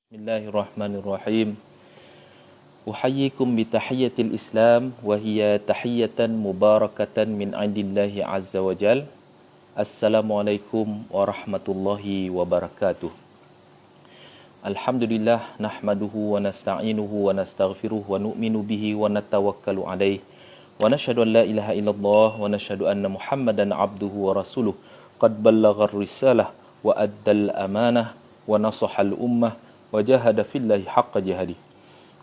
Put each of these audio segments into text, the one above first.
Bismillahirrahmanirrahim. Uhayyikum bitahiyyatil Islam wa hiya tahiyyatan mubarakatan min indillahi azza wa jal. Assalamualaikum warahmatullahi wabarakatuh. Alhamdulillah nahmaduhu wa nasta'inuhu wa nastaghfiruh wa nu'minu bihi wa natawakkalu alaih. Wa nashhadu an la ilaha illallah wa nashhadu anna Muhammadan abduhu wa rasuluh. Qad ballaghar risalah wa addal amanah wa nasahal ummah wa jahada fillahi haqqa jihadi.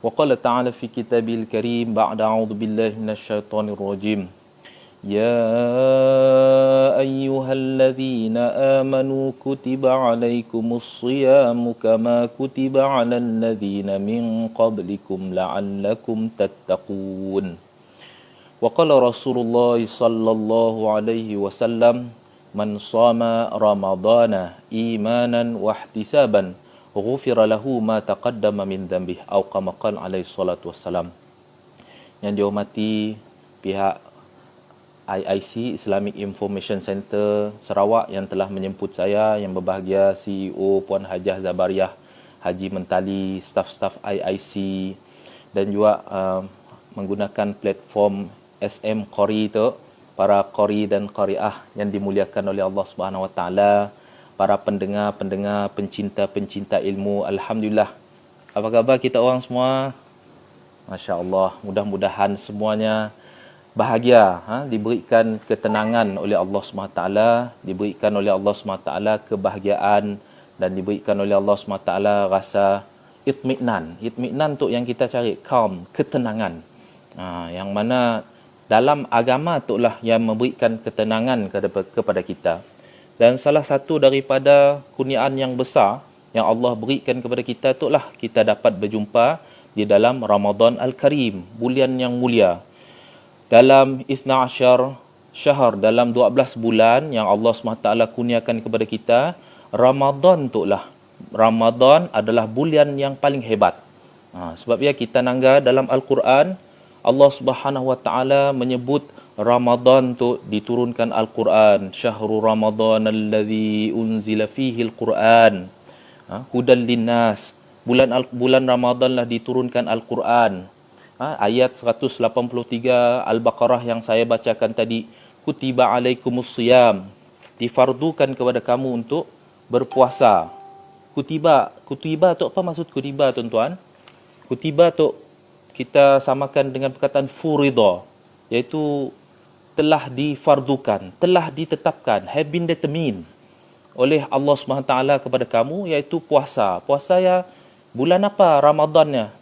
Wa qala ta'ala fi kitabil karim ba'da a'udzu billahi minasyaitonir rajim. Ya ayyuhalladzina amanu kutiba 'alaikumus shiyamu kama kutiba 'alal ladzina min qablikum la'allakum tattaqun. Wa qala Rasulullah sallallahu alaihi wasallam man shama ramadana imanan wa ihtisaban ghufira lahu ma taqaddama min dhanbih au kama qala alaihi salatu wassalam. Yang dihormati pihak IIC Islamic Information Center Sarawak yang telah menjemput saya, yang berbahagia CEO Puan Hajah Zabariah Haji Mentali, staf-staf IIC dan juga menggunakan platform SM Qori itu, para qori dan qariah yang dimuliakan oleh Allah Subhanahu Wa Taala, para pendengar-pendengar, pencinta-pencinta ilmu. Alhamdulillah. Apa khabar kita orang semua? Masya Allah. Mudah-mudahan semuanya bahagia, diberikan ketenangan oleh Allah SWT, diberikan oleh Allah SWT kebahagiaan dan diberikan oleh Allah SWT rasa itmi'nan. Itmi'nan tu yang kita cari, calm, ketenangan. Yang mana dalam agama itulah yang memberikan ketenangan kepada kita. Dan salah satu daripada kurniaan yang besar yang Allah berikan kepada kita itulah kita dapat berjumpa di dalam Ramadan Al-Karim, bulan yang mulia. Dalam 12 syahr, dalam 12 bulan yang Allah SWT kurniakan kepada kita, Ramadan itulah. Ramadan adalah bulan yang paling hebat. Sebab ya kita nangga dalam Al-Quran, Allah Subhanahu Wa Taala menyebut Ramadan tu diturunkan Al-Quran. Syahrul Ramadan alladhi unzila fihi Al-Quran. Hudan linnas. Bulan Ramadan lah diturunkan Al-Quran. Ayat 183 Al-Baqarah yang saya bacakan tadi. Kutiba alaikumus siyam. Difardukan kepada kamu untuk berpuasa. Kutiba tu apa maksud kutiba, tuan-tuan? Kutiba tu kita samakan dengan perkataan furida, iaitu telah difardukan, telah ditetapkan, have been determined oleh Allah SWT kepada kamu, iaitu puasa. Puasa ya bulan apa Ramadannya?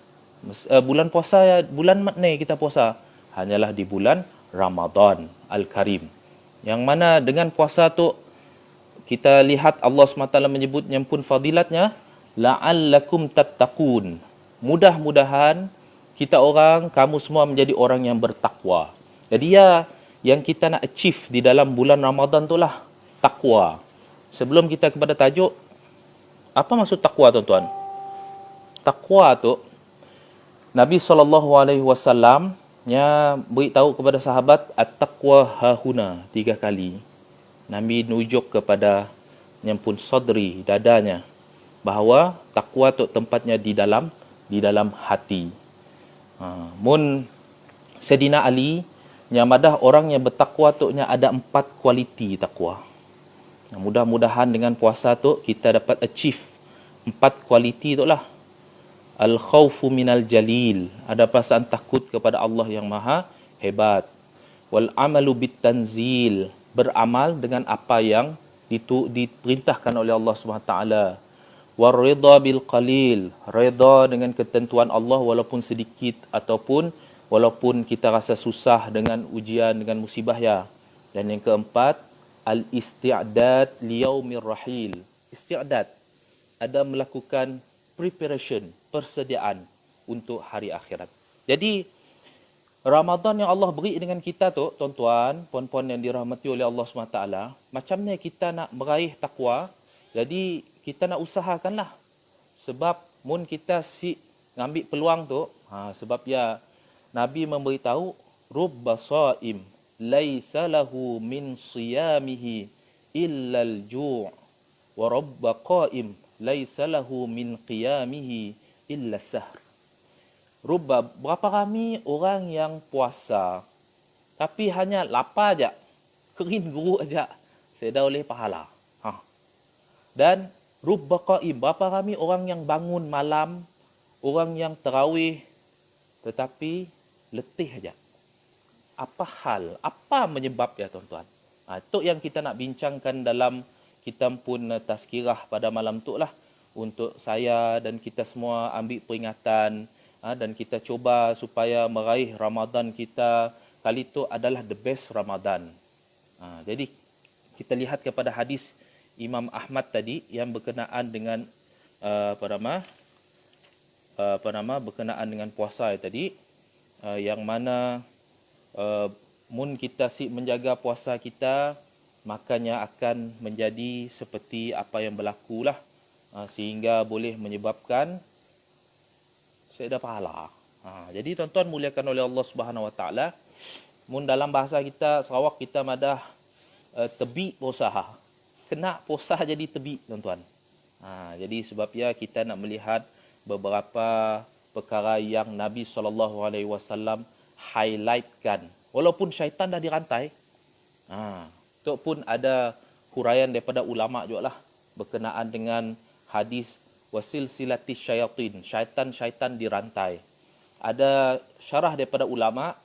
Bulan puasa ya bulan mana kita puasa? Hanyalah di bulan Ramadan Al-Karim. Yang mana dengan puasa tu kita lihat Allah SWT menyebut yang pun fadilatnya, la'allakum tattaqun. Mudah-mudahan kita orang, kamu semua menjadi orang yang bertakwa. Jadi ya, yang kita nak achieve di dalam bulan Ramadan itulah takwa. Sebelum kita kepada tajuk, apa maksud takwa, tuan-tuan? Takwa tu Nabi SAW beritahu kepada sahabat, at-taqwa hahuna, 3 kali. Nabi nujuk kepada yang pun sadri, dadanya, bahawa takwa tu tempatnya di dalam hati. Mun Sayyidina Ali yang madah orang yang bertakwa tu ada 4 kualiti takwa. Mudah-mudahan dengan puasa tu kita dapat achieve 4 kualiti tu lah. Al-khawfu minal jalil, ada perasaan takut kepada Allah yang maha hebat. Wal amalu bit tanzil, beramal dengan apa yang diperintahkan oleh Allah SWT. War ridha bil qalil, redha dengan ketentuan Allah walaupun sedikit ataupun walaupun kita rasa susah dengan ujian, dengan musibah ya. Dan yang keempat, al-isti'dad liyaumir rahil. Isti'dad, ada melakukan preparation, persediaan untuk hari akhirat. Jadi Ramadan yang Allah beri dengan kita tu, tuan-tuan, puan-puan yang dirahmati oleh Allah SWT, macamnya kita nak meraih takwa, jadi kita nak usahakanlah. Sebab mun kita ngambil peluang tu, sebab ya Nabi memberitahu, rubba shaim laisa lahu min siyamihi illal ju' wa rubba qaim laisa lahu min qiyamihi illa sahr. Berapa ramai orang yang puasa tapi hanya lapar aja, kering geruk aja, saya dah oleh pahala. Dan rubba qaim, berapa ramai orang yang bangun malam, orang yang tarawih tetapi letih aja. Apa hal? Apa menyebabnya, tuan-tuan? Itu yang kita nak bincangkan dalam kita pun tazkirah pada malam tu lah, untuk saya dan kita semua ambil peringatan, dan kita cuba supaya meraih Ramadan kita kali itu adalah the best Ramadan. Jadi kita lihat kepada hadis Imam Ahmad tadi yang berkenaan dengan berkenaan dengan puasa tadi, yang mana mun kita menjaga puasa kita, makanya akan menjadi seperti apa yang berlaku lah, sehingga boleh menyebabkan saya dah pahala. Jadi tuan-tuan muliakan oleh Allah Subhanahu Wa Taala, mun dalam bahasa kita Sarawak kita madah tebi usaha, kena puasa jadi tebi, tuan-tuan. Jadi sebabnya kita nak melihat beberapa perkara yang Nabi SAW highlightkan. Walaupun syaitan dah dirantai, itu pun ada huraian daripada ulama' juga lah berkenaan dengan hadis wasil silati syaitin, syaitan dirantai. Ada syarah daripada ulama',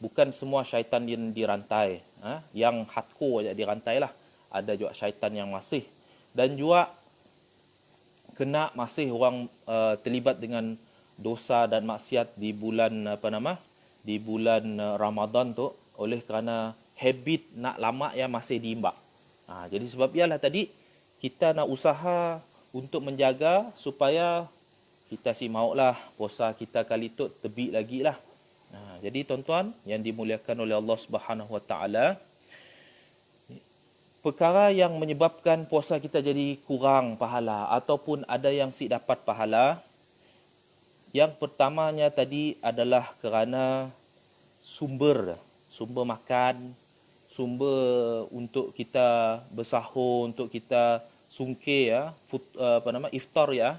bukan semua syaitan yang dirantai, yang hardcore aja dirantai lah. Ada juga syaitan yang masih, dan juga kena masih orang terlibat dengan dosa dan maksiat di bulan di bulan Ramadan tu, oleh kerana habit nak lama yang masih diimbak. Jadi sebab ialah tadi kita nak usaha untuk menjaga supaya kita maulah puasa kita kali tu tebik lagi lah. Jadi tuan-tuan yang dimuliakan oleh Allah Subhanahu Wa Taala, perkara yang menyebabkan puasa kita jadi kurang pahala ataupun ada yang dapat pahala, yang pertamanya tadi adalah kerana sumber makan, sumber untuk kita bersahur, untuk kita sungkir iftar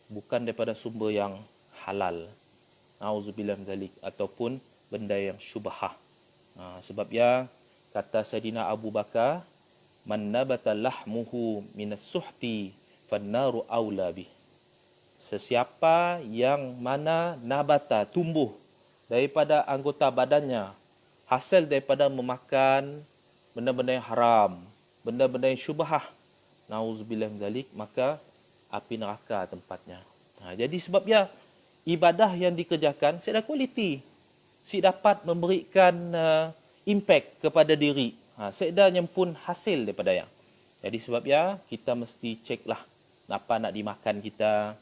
bukan daripada sumber yang halal. Nauzubillah min zalik, ataupun benda yang syubhah. Sebabnya kata Saidina Abu Bakar, man nabata lahmuhu minas suhti fannaru aula bih. Sesiapa yang mana nabata tumbuh daripada anggota badannya hasil daripada memakan benda-benda yang haram, benda-benda yang syubhah, nauzubillah min zalik, maka api neraka tempatnya. Jadi sebabnya ibadah yang dikerjakan saya dah kualiti, saya dapat memberikan impact kepada diri, saya dah nyempun hasil daripada yang. Jadi sebabnya kita mesti ceklah apa nak dimakan kita,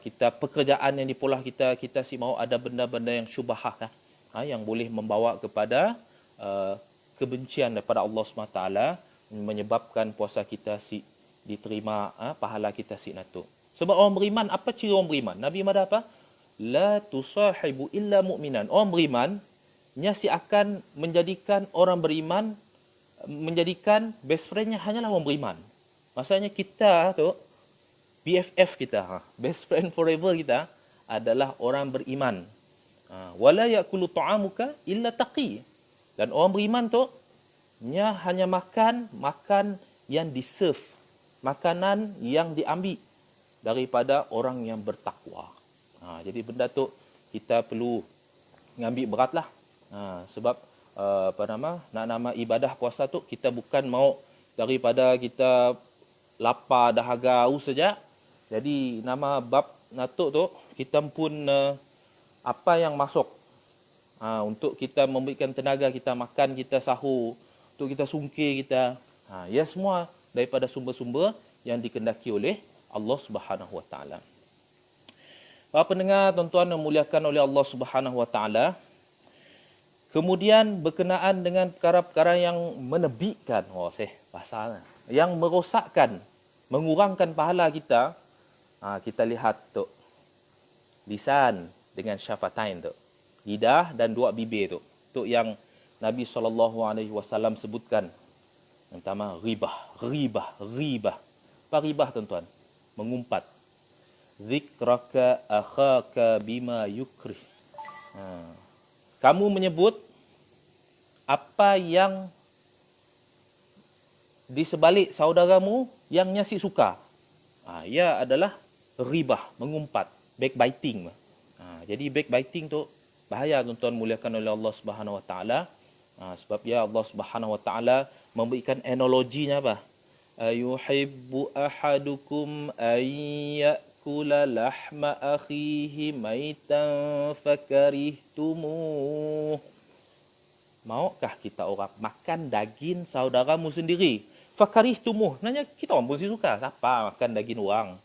kita pekerjaan yang dipolah kita mau ada benda-benda yang syubhah yang boleh membawa kepada kebencian daripada Allah SWT, menyebabkan puasa kita diterima, pahala kita natu. Sebab orang beriman, apa ciri orang beriman? Nabi mada apa? La tusahibu illa mu'minan. Orang beriman nya akan menjadikan orang beriman, menjadikan best friendnya hanyalah orang beriman. Maksudnya kita tu BFF kita, best friend forever kita adalah orang beriman. Wala yakulu ta'amuka illa taqi. Dan orang beriman tu nya hanya makan yang di-serve, makanan yang diambil daripada orang yang bertakwa. Jadi benda tu kita perlu ngambil beratlah. Sebab nama ibadah puasa tu kita bukan mau daripada kita lapar dahaga haus saja. Jadi nama bab natuk tu kita pun apa yang masuk untuk kita memberikan tenaga kita makan, kita sahur, untuk kita sungkir kita, ya semua daripada sumber-sumber yang dikendaki oleh Allah Subhanahu Wa Taala. Para pendengar, tuan-tuan yang muliakan oleh Allah Subhanahu Wa Taala, kemudian berkenaan dengan perkara-perkara yang menebikkan, bahasa yang merosakkan, mengurangkan pahala kita, kita lihat tu lisan dengan syafatain tu, lidah dan dua bibir tu yang Nabi SAW sebutkan. Yang pertama ribah. Apa ribah, tuan-tuan? mengumpat. Zikraka akhaka bima yukrih. Kamu menyebut apa yang di sebalik saudaramu yang nyasi suka. Ia adalah ribah, mengumpat, backbiting. Jadi backbiting tu bahaya, tuan-tuan muliakan oleh Allah Subhanahu Wa Taala. Sebab ya Allah Subhanahu Wa Taala memberikan analoginya apa? Ayuhibbu ahadukum ayyakula lahma akhihi maitan fakarihtumuh. Maukah kita orang makan daging saudaramu sendiri? Fakarihtumuh. Nanya kita orang pun suka. Siapa makan daging orang?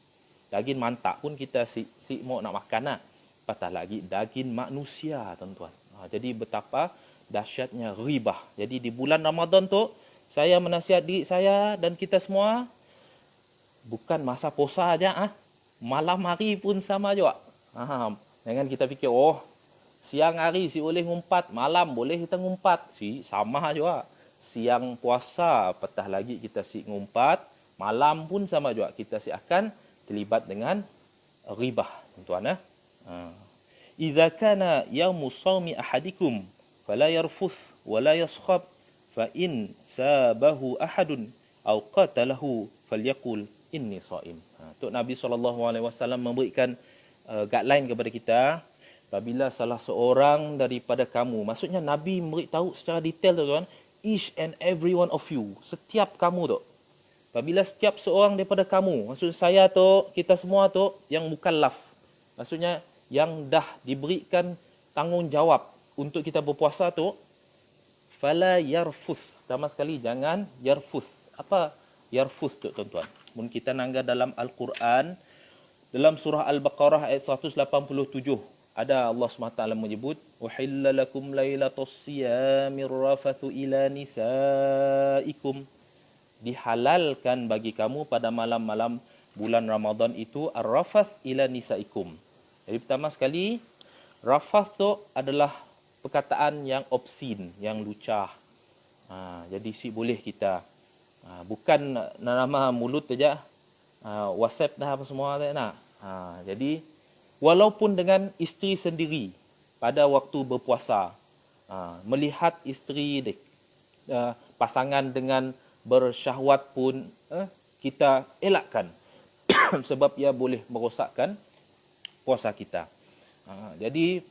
Daging mantak pun kita si mau nak makan lah. Patah lagi daging manusia, tuan-tuan. Jadi betapa dahsyatnya ribah. Jadi di bulan Ramadan tu, saya menasihat diri saya dan kita semua, bukan masa puasa aja, malam hari pun sama juga. Jangan kita fikir, siang hari si boleh ngumpat, malam boleh kita ngumpat. Sama juga. Siang puasa, petah lagi kita si ngumpat, malam pun sama juga. Kita si akan terlibat dengan ribah, tuan-tuan. Idza kana yaumus shaumi ahadikum fala yarfuth wala yaskhab fa in sabahu ahadun aw qatalahu falyaqul inni shaim. Tok Nabi SAW memberikan guideline kepada kita. Apabila salah seorang daripada kamu, maksudnya Nabi memberitahu secara detail, tuan-tuan, each and every one of you, setiap kamu tu. Apabila setiap seorang daripada kamu, maksud saya tu, kita semua tu yang mukallaf. Maksudnya yang dah diberikan tanggungjawab untuk kita berpuasa tu, fala yarfuth. Pertama sekali jangan yarfuth. Apa yarfuth tu, tuan-tuan? Mun kita nangga dalam Al-Quran, dalam surah Al-Baqarah ayat 187, ada Allah SWT menyebut, uhilla lakum lailatus siyamir rafathu ila nisaikum. Dihalalkan bagi kamu pada malam-malam bulan Ramadan itu ar-rafath ila nisaikum. Jadi pertama sekali, rafath tu adalah perkataan yang obscene, yang lucah. Jadi boleh kita, bukan nama mulut saja, WhatsApp dah apa semua tak nak. Jadi walaupun dengan isteri sendiri pada waktu berpuasa, melihat isteri pasangan dengan bersyahwat pun kita elakkan sebab ia boleh merosakkan puasa kita. Jadi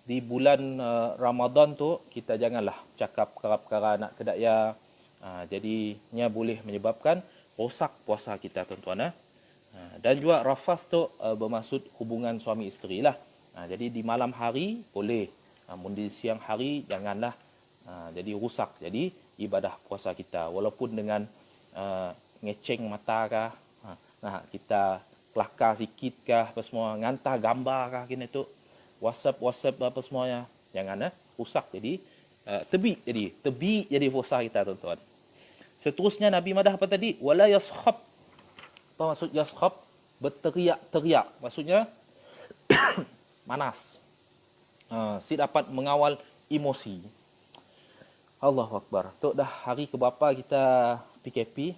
di bulan Ramadan tu kita janganlah cakap perkara-perkara nak kedaya. Jadinya boleh menyebabkan rosak puasa kita, tuan-tuan. Dan juga rafath tu bermaksud hubungan suami isteri lah. Jadi di malam hari boleh, namun di siang hari janganlah. Jadi rusak jadi ibadah puasa kita. Walaupun dengan ngeceng mata kah, kita kelakar sikit kah, apa semua, ngantar gambar kah, kini tu WhatsApp apa semuanya, jangan rusak jadi tebi jadi puasa kita, tuan-tuan. Seterusnya Nabi madah apa tadi? Wala yaskhab. Apa maksud yaskhab? Berteriak-teriak. Maksudnya manas. Si dapat mengawal emosi. Allahu Akbar. Tok dah hari keberapa kita PKP.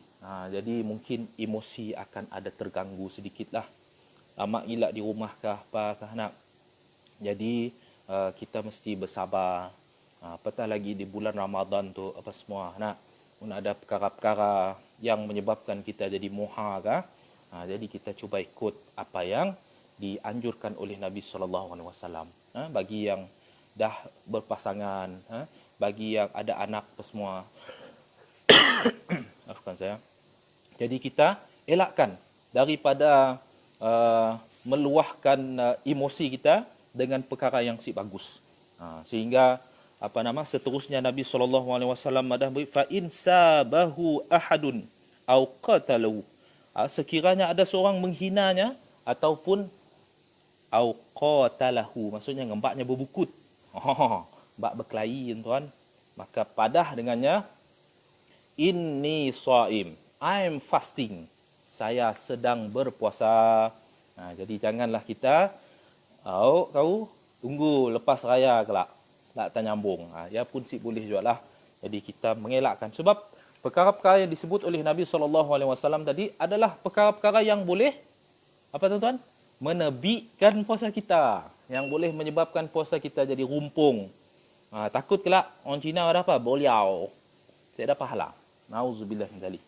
Jadi mungkin emosi akan ada terganggu sedikitlah. Lama gila di rumah kah, apakah nak. Jadi kita mesti bersabar. Apatah lagi di bulan Ramadan tu apa semua nak. Ada perkara-perkara yang menyebabkan kita jadi moha kah. Jadi kita cuba ikut apa yang dianjurkan oleh Nabi SAW. Bagi yang dah berpasangan, bagi yang ada anak apa semua. Maafkan saya. Jadi kita elakkan daripada meluahkan emosi kita dengan perkara yang si bagus. Sehingga seterusnya Nabi SAW ada beri fa in sabahu ahadun au qatalu. Sekiranya ada seorang menghinanya ataupun au qatalahu, maksudnya ngembaknya berbukut. Bak berkelahi, tuan. Maka padah dengannya, inni shaim, I'm fasting. Saya sedang berpuasa. Jadi janganlah kita kau tunggu lepas raya kelak. Tak nyambung. Ya pun boleh jugalah. Jadi kita mengelakkan. Sebab Perkara-perkara yang disebut oleh Nabi SAW tadi adalah perkara-perkara yang boleh, apa tuan-tuan? Menebikkan puasa kita. Yang boleh menyebabkan puasa kita jadi rumpung. Takut kelak orang Cina ada apa? Boliau. Tidak ada pahala. Nauzubillah min dzalik.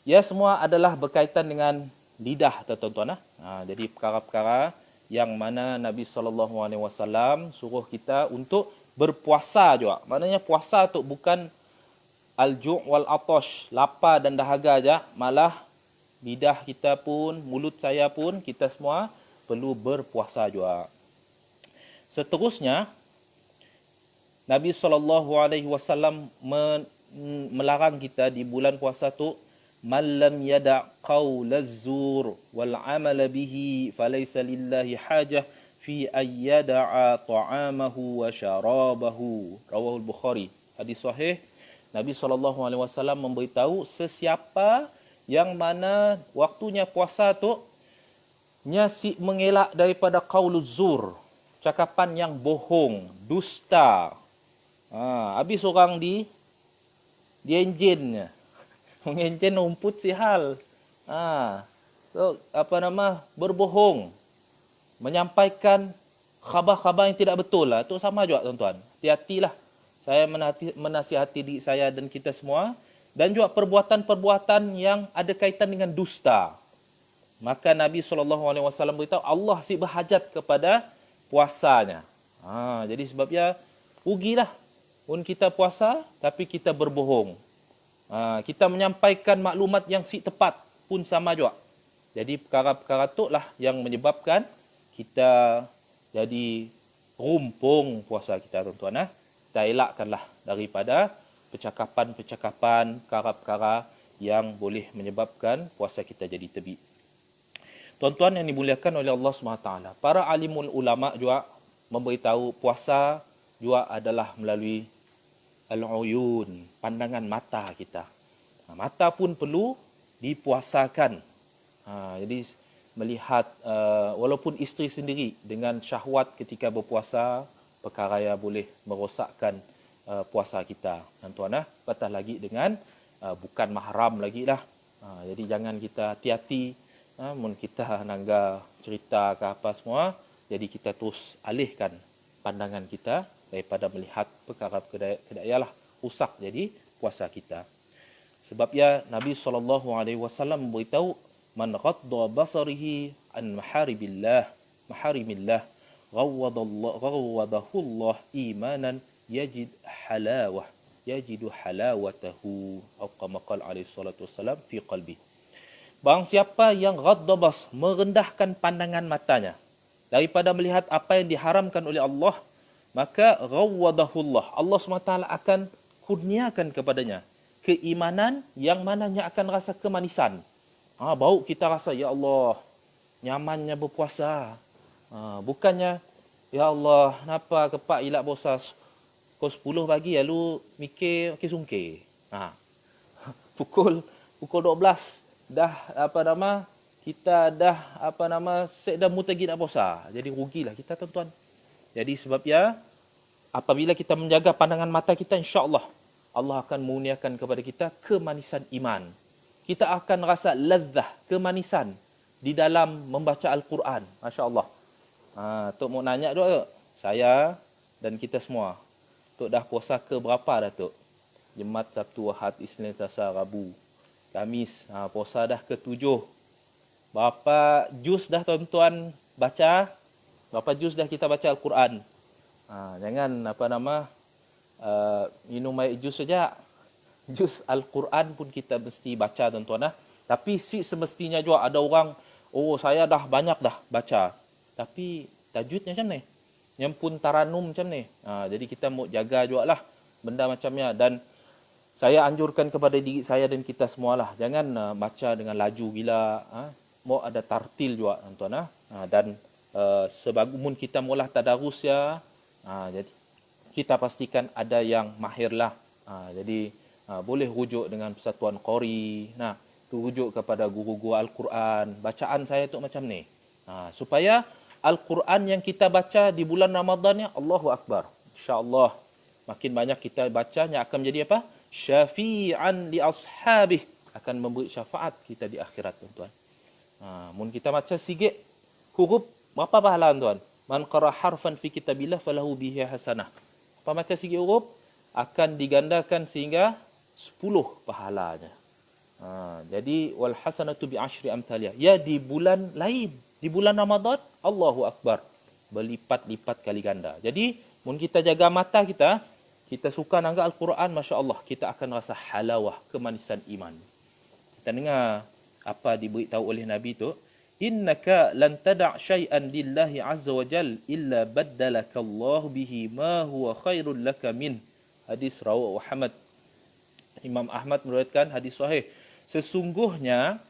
Ya, semua adalah berkaitan dengan lidah, tuan-tuan. Jadi perkara-perkara yang mana Nabi SAW suruh kita untuk berpuasa juga. Maknanya puasa tu bukan al-ju' wal atash, lapar dan dahaga aja, malah lidah kita pun, mulut saya pun, kita semua perlu berpuasa juga. Seterusnya, Nabi SAW melarang kita di bulan puasa tu, man lam yada' qawlaz zur wal amala bihi falaysa lillahi hajah fi ayyada'a ta'amahu wa syarabahu. Rawahul Bukhari. Hadis sahih. Nabi SAW memberitahu sesiapa yang mana waktunya puasa tu nyasi mengelak daripada qauluz zur, cakapan yang bohong, dusta. Habis orang di enjin, mengenjin rumput sihal. Berbohong, menyampaikan khabar-khabar yang tidak betul lah. Itu sama juga tuan-tuan. Hati-hatilah. Saya menasihati diri saya dan kita semua. Dan juga perbuatan-perbuatan yang ada kaitan dengan dusta. Maka Nabi SAW beritahu, Allah si berhajat kepada puasanya. Jadi sebabnya, rugilah pun kita puasa, tapi kita berbohong. Kita menyampaikan maklumat yang si tepat pun sama juga. Jadi perkara-perkara tu lah yang menyebabkan kita jadi rumpung puasa kita, tuan-tuan. Kita elakkanlah daripada percakapan-percakapan, perkara-perkara yang boleh menyebabkan puasa kita jadi tebik. Tuan-tuan yang dimuliakan oleh Allah SWT, para alimul ulama juga memberitahu puasa juga adalah melalui al-uyun, pandangan mata kita. Mata pun perlu dipuasakan. Jadi melihat, walaupun isteri sendiri dengan syahwat ketika berpuasa, perkara yang boleh merosakkan puasa kita. Tuan-tuan, patah lagi dengan bukan mahram lagi lah. Jadi jangan kita hati-hati, mun kita nangga cerita ke apa semua, jadi kita terus alihkan pandangan kita daripada melihat perkara-perkara lah rusak jadi puasa kita. Sebab ya Nabi SAW memberitahu, man ghadda basarihi an maharimillah ghawwadahu Allah imanan yajidu halawatahu atau kama qala alaihi salatu wassalam fi qalbi. Barang siapa yang ghaddabas, merendahkan pandangan matanya daripada melihat apa yang diharamkan oleh Allah, maka ghawwadahu Allah SWT akan kurniakan kepadanya keimanan yang mananya akan rasa kemanisan. Bau kita rasa, ya Allah, nyamannya berpuasa. Bukannya, ya Allah, kenapa kepak ilak puasa pukul 10 pagi lalu mikir sungkir. Pukul 12 dah kita dah dah mutagi nak puasa. Jadi rugilah kita, tuan-tuan. Jadi sebabnya apabila kita menjaga pandangan mata kita, insya-Allah Allah akan mengurniakan kepada kita kemanisan iman. Kita akan rasa lezah, kemanisan di dalam membaca Al-Quran. Masya-Allah. Tok mau nanya doa, saya dan kita semua. Tok dah puasa ke berapa dah, Tok? Jumaat, Sabtu, Ahad, Isnin, Selasa, Rabu, Khamis. Puasa dah ke-7. Berapa juz dah tuan-tuan baca? Berapa juz dah kita baca Al-Quran? Jangan minum air juz saja. Juz Al-Quran pun kita mesti baca, tuan-tuan. Tapi semestinya juga ada orang, saya dah banyak dah baca. Tapi tajwidnya macam ni. Yang pun taranum macam ni. Jadi kita mau jaga juga lah benda macamnya. Dan saya anjurkan kepada diri saya dan kita semualah. Jangan baca dengan laju gila. Mau ada tartil juga, tuan-tuan. Dan sebagumun kita mula tadarus ya. Jadi kita pastikan ada yang mahir lah. Jadi boleh rujuk dengan Persatuan Qori. Rujuk kepada guru-guru Al-Quran. Bacaan saya tu macam ni. Supaya Al-Quran yang kita baca di bulan Ramadan ni, Allahu Akbar. InsyaAllah makin banyak kita baca, yang akan menjadi apa? syafi'an li ashabih, akan memberi syafaat kita di akhirat, tuan-tuan. Mun kita baca sikit huruf, berapa pahala, tuan? Man qara harfan fi kitabillah falahu bihi hasanah. Apa baca sikit huruf akan digandakan sehingga 10 pahalanya. Jadi wal hasanatu bi asyri amthaliha. Ya, di bulan lain, di bulan Ramadan, Allahu akbar, berlipat-lipat kali ganda. Jadi mun kita jaga mata kita, kita suka nanggak Al-Quran, masya-Allah, kita akan rasa halawah, kemanisan iman. Kita dengar apa diberitahu oleh Nabi tu, innaka lan tada' syai'an lillahi azza wa jal illa baddalaka Allah bihi ma huwa khairul laka min. Hadis rawah Ahmad. Imam Ahmad meriwayatkan hadis sahih. Sesungguhnya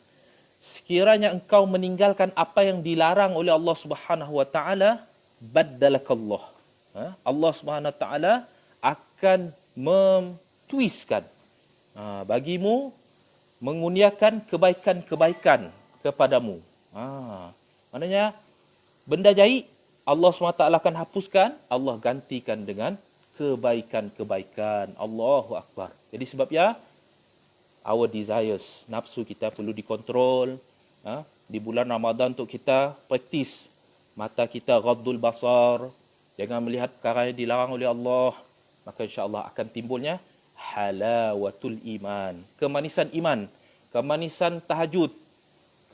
sekiranya engkau meninggalkan apa yang dilarang oleh Allah Subhanahu wa taala, baddalakallah. Allah Subhanahu wa taala akan mentwistkan bagimu, menguniakan kebaikan-kebaikan kepadamu. Maknanya benda jahat Allah SWT akan hapuskan, Allah gantikan dengan kebaikan-kebaikan. Allahu Akbar. Jadi sebabnya our desires, nafsu kita perlu dikontrol. Di bulan Ramadan untuk kita praktis mata kita ghaddul basar, jangan melihat perkara yang dilarang oleh Allah, maka insya-Allah akan timbulnya halawatul iman, kemanisan iman, kemanisan tahajud,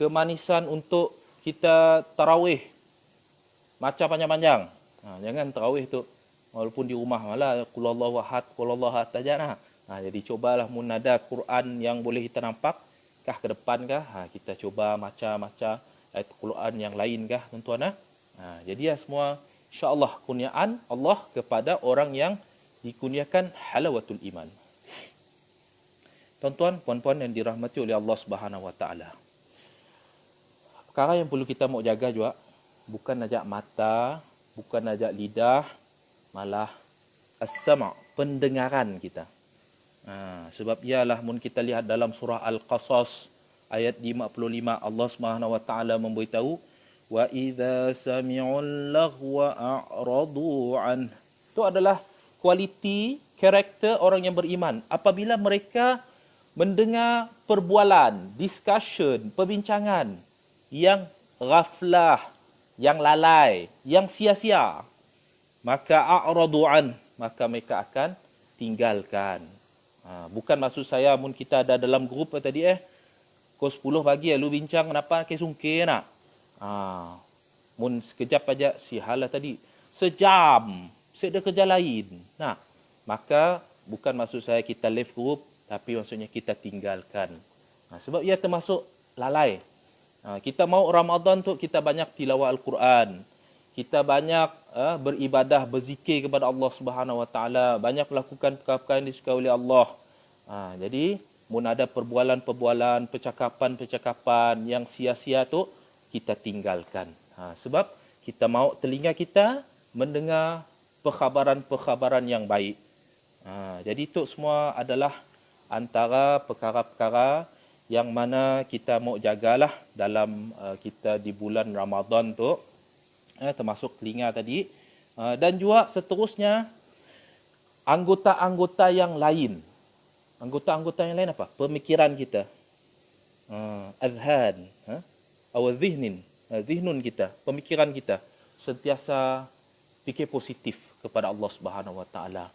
kemanisan untuk kita tarawih macam panjang-panjang. Jangan tarawih tu walaupun di rumah malah qul huwallahu ahad, qul huwallahu ahad saja nah. Jadi cobalah mun ada Quran yang boleh kita nampak kah ke depan kah, kita coba macam-macam ayat Quran yang lain kah, tuan-tuan. Jadi ya semua insya-Allah kurniaan Allah kepada orang yang dikurniakan halawatul iman. Tuan-tuan, puan-puan yang dirahmati oleh Allah Subhanahu wa taala. Perkara yang perlu kita mau jaga juga bukan ajak mata, bukan ajak lidah, malah as-sam', pendengaran kita. Sebab ialah mun kita lihat dalam surah Al-Qasas ayat 55, Allah Subhanahu wa taala memberitahu wa idza sami'ul laghwa a'radu an. Itu adalah kualiti karakter orang yang beriman. Apabila mereka mendengar perbualan, discussion, perbincangan yang ghaflah, yang lalai, yang sia-sia, maka a'radu an, maka mereka akan tinggalkan. Bukan maksud saya mun kita ada dalam grup tadi pukul 10 pagi lu bincang kenapa ke sungkir nak. Mun sekejap aja si hala tadi sejam saya ada kerja lain. Maka bukan maksud saya kita leave group, tapi maksudnya kita tinggalkan. Sebab ia termasuk lalai. Kita mau Ramadan tu kita banyak tilawah Al-Quran. Kita banyak beribadah, berzikir kepada Allah Subhanahu wa taala, banyak melakukan perkara-perkara yang disukai oleh Allah. Jadi mun ada perbualan-perbualan, percakapan-percakapan yang sia-sia tu kita tinggalkan. Sebab kita mau telinga kita mendengar perkhabaran-perkhabaran yang baik. Jadi itu semua adalah antara perkara-perkara yang mana kita mau jagalah dalam kita di bulan Ramadan tu. Termasuk telinga tadi, dan juga seterusnya anggota-anggota yang lain. Anggota-anggota yang lain apa? Pemikiran kita, adhan, atau zihnun kita, pemikiran kita sentiasa fikir positif kepada Allah Subhanahu wa taala.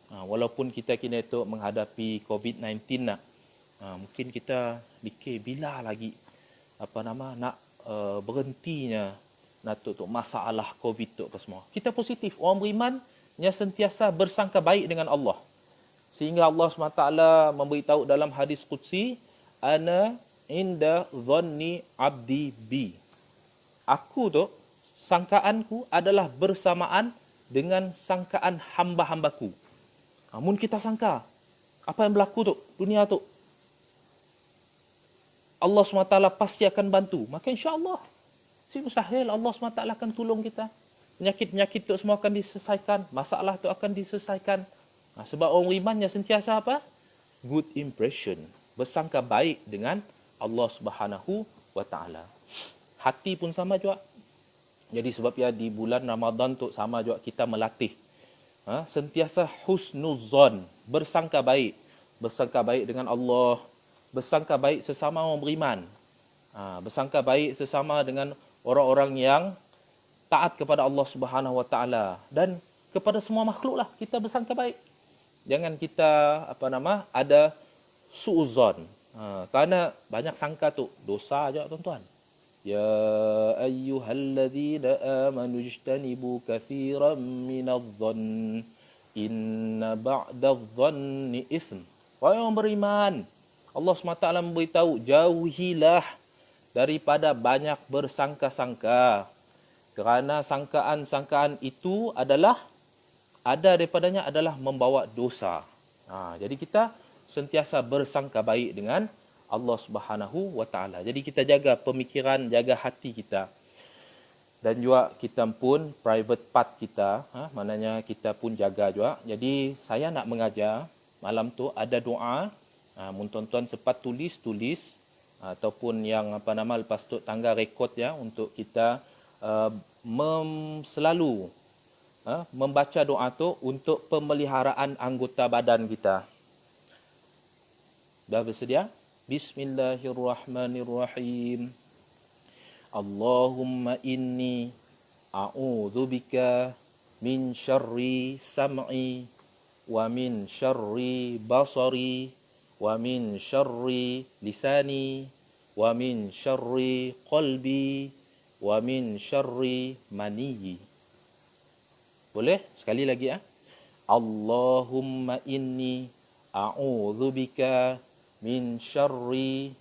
Walaupun kita kini itu menghadapi COVID-19 mungkin kita fikir bila lagi nak berhentinya untuk masalah COVID tu apa semua. Kita positif. Orang beriman yang sentiasa bersangka baik dengan Allah. Sehingga Allah SWT memberitahu dalam hadis Qudsi, ana inda dhanni abdi bi. Aku tu, sangkaanku adalah bersamaan dengan sangkaan hamba-hambaku. Namun kita sangka, apa yang berlaku tu, dunia tu, Allah SWT pasti akan bantu. Maka insya-Allah si mustahil Allah SWT akan tolong kita. Penyakit-penyakit itu semua akan diselesaikan. Masalah itu akan diselesaikan. Sebab orang beriman yang sentiasa apa? Good impression. Bersangka baik dengan Allah Subhanahu wa taala. Hati pun sama juga. Jadi sebab ya di bulan Ramadan tu sama juga kita melatih. Sentiasa husnuzon. Bersangka baik. bersangka baik dengan Allah, bersangka baik sesama orang beriman, bersangka baik sesama dengan orang-orang yang taat kepada Allah Subhanahu Wa Taala dan kepada semua makhluk lah kita bersangka baik. Jangan kita ada suuzon. Kerana banyak sangka tu dosa aja tuan-tuan. Ya ayyuhalladzina amanu ijtanibu katsiran minadh-dhann inna ba'dadh-dhanni itsm. Wahai orang beriman, Allah SWT memberitahu, jauhilah daripada banyak bersangka-sangka. Kerana sangkaan-sangkaan itu adalah daripadanya adalah membawa dosa. Jadi kita sentiasa bersangka baik dengan Allah Subhanahu Wa Taala. Jadi kita jaga pemikiran, jaga hati kita. Dan juga kita pun private part kita, maknanya kita pun jaga juga. Jadi saya nak mengajar malam tu ada doa, tuan-tuan sempat tulis ataupun yang lepas tu tangga rekod ya untuk kita selalu membaca doa tu untuk pemeliharaan anggota badan kita. Dah bersedia? Bismillahirrahmanirrahim. Allahumma inni a'udzubika min syarri sam'i wa min syarri basari wa min syarri lisani wa min syarri qalbi wa min syarri maniyyi. Boleh? Sekali lagi ya. Allahumma inni a'udzubika min syarri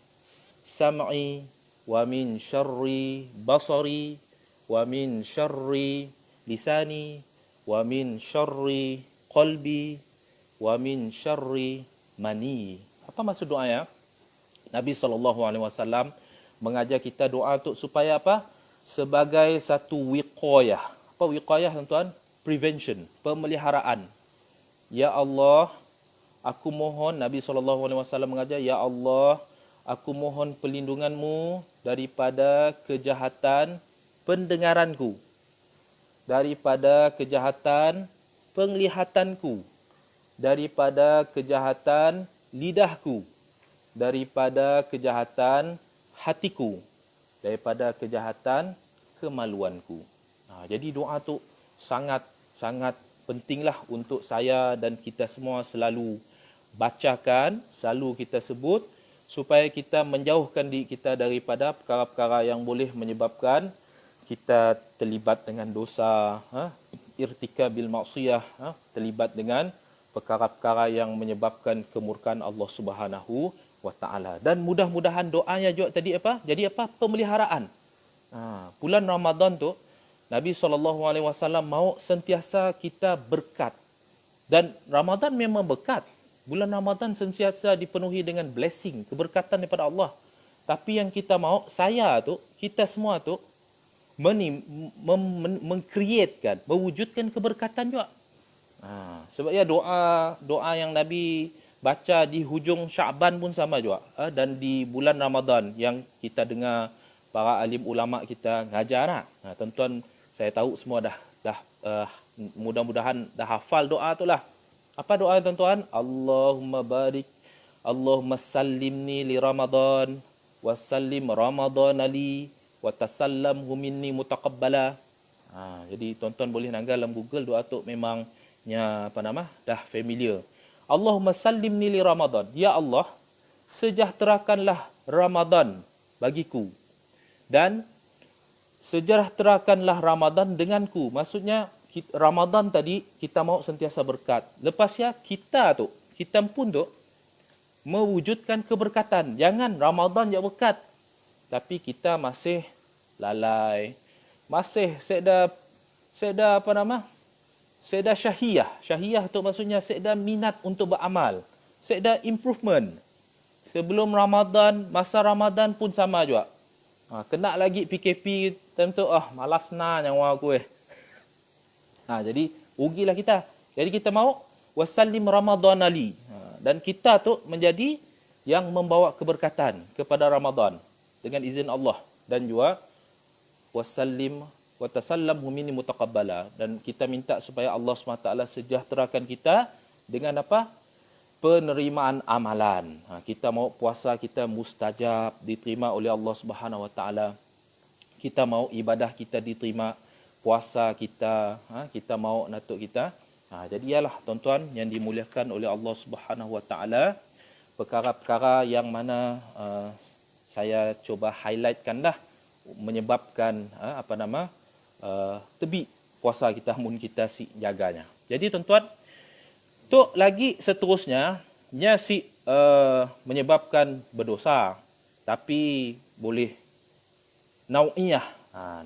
sam'i wa min syarri basari wa min syarri lisani wa min syarri qalbi wa min syarri mani. Apa maksud doa ya? Nabi SAW mengajar kita doa untuk supaya apa? Sebagai satu wiqayah. Apa wiqayah tuan-tuan? Prevention, pemeliharaan. Ya Allah, aku mohon, Nabi SAW mengajar, ya Allah, aku mohon perlindunganmu daripada kejahatan pendengaranku, daripada kejahatan penglihatanku, daripada kejahatan lidahku, daripada kejahatan hatiku, daripada kejahatan kemaluanku. Jadi doa tu sangat pentinglah untuk saya dan kita semua selalu bacakan, selalu kita sebut supaya kita menjauhkan diri kita daripada perkara-perkara yang boleh menyebabkan kita terlibat dengan dosa, irtikabil maksiyah, terlibat dengan perkara-perkara yang menyebabkan kemurkaan Allah Subhanahu Wa Taala. Dan mudah-mudahan doanya juga tadi apa? Jadi apa? Pemeliharaan. Bulan Ramadan tu Nabi SAW mahu sentiasa kita berkat. Dan Ramadan memang berkat. Bulan Ramadan sentiasa dipenuhi dengan blessing, keberkatan daripada Allah. Tapi yang kita mahu, kita semua tu, mengcreatekan, mewujudkan keberkatan juga. Sebab ya doa yang Nabi baca di hujung Syaban pun sama juga. Dan di bulan Ramadan yang kita dengar para alim ulama kita ngajar. Tuan-tuan, saya tahu semua dah mudah-mudahan dah hafal doa tu lah. Apa doa tuan-tuan? Allahumma barik, Allahumma sallimni li Ramadan, wa sallim Ramadan li, wa tasallamhu minni mutaqabbala. Jadi tuan-tuan boleh nanggal dalam Google doa tu memangnya dah familiar. Allahumma sallimni li Ramadan. Ya Allah, sejahterakanlah Ramadan bagiku. Dan sejahterakanlah Ramadan denganku. Maksudnya Ramadan tadi kita mau sentiasa berkat. Lepas ya kita pun mewujudkan keberkatan. Jangan Ramadan je berkat, tapi kita masih lalai, masih seda syahiyah. Syahiyah tu maksudnya seda minat untuk beramal, seda improvement. Sebelum Ramadan, masa Ramadan pun sama juga. Kena lagi PKP tentu malas nyawa aku jadi rugilah kita. Jadi kita mau wasallim Ramadan ali. Dan kita tu menjadi yang membawa keberkatan kepada Ramadan dengan izin Allah, dan juga wasallim wa tasallamhu minni mutaqabbala, dan kita minta supaya Allah SWT sejahterakan kita dengan apa? penerimaan amalan. Kita mau puasa kita mustajab, diterima oleh Allah Subhanahu Wa Taala. Kita mau ibadah kita diterima, puasa kita, kita mau natuk kita. Jadi ialah tuan-tuan yang dimuliakan oleh Allah Subhanahu Wa Taala, perkara-perkara yang mana saya coba highlightkanlah menyebabkan tebi puasa kita mun kita si jaganya. Jadi tuan-tuan, tok lagi seterusnya nya menyebabkan berdosa, tapi boleh nau'iyah.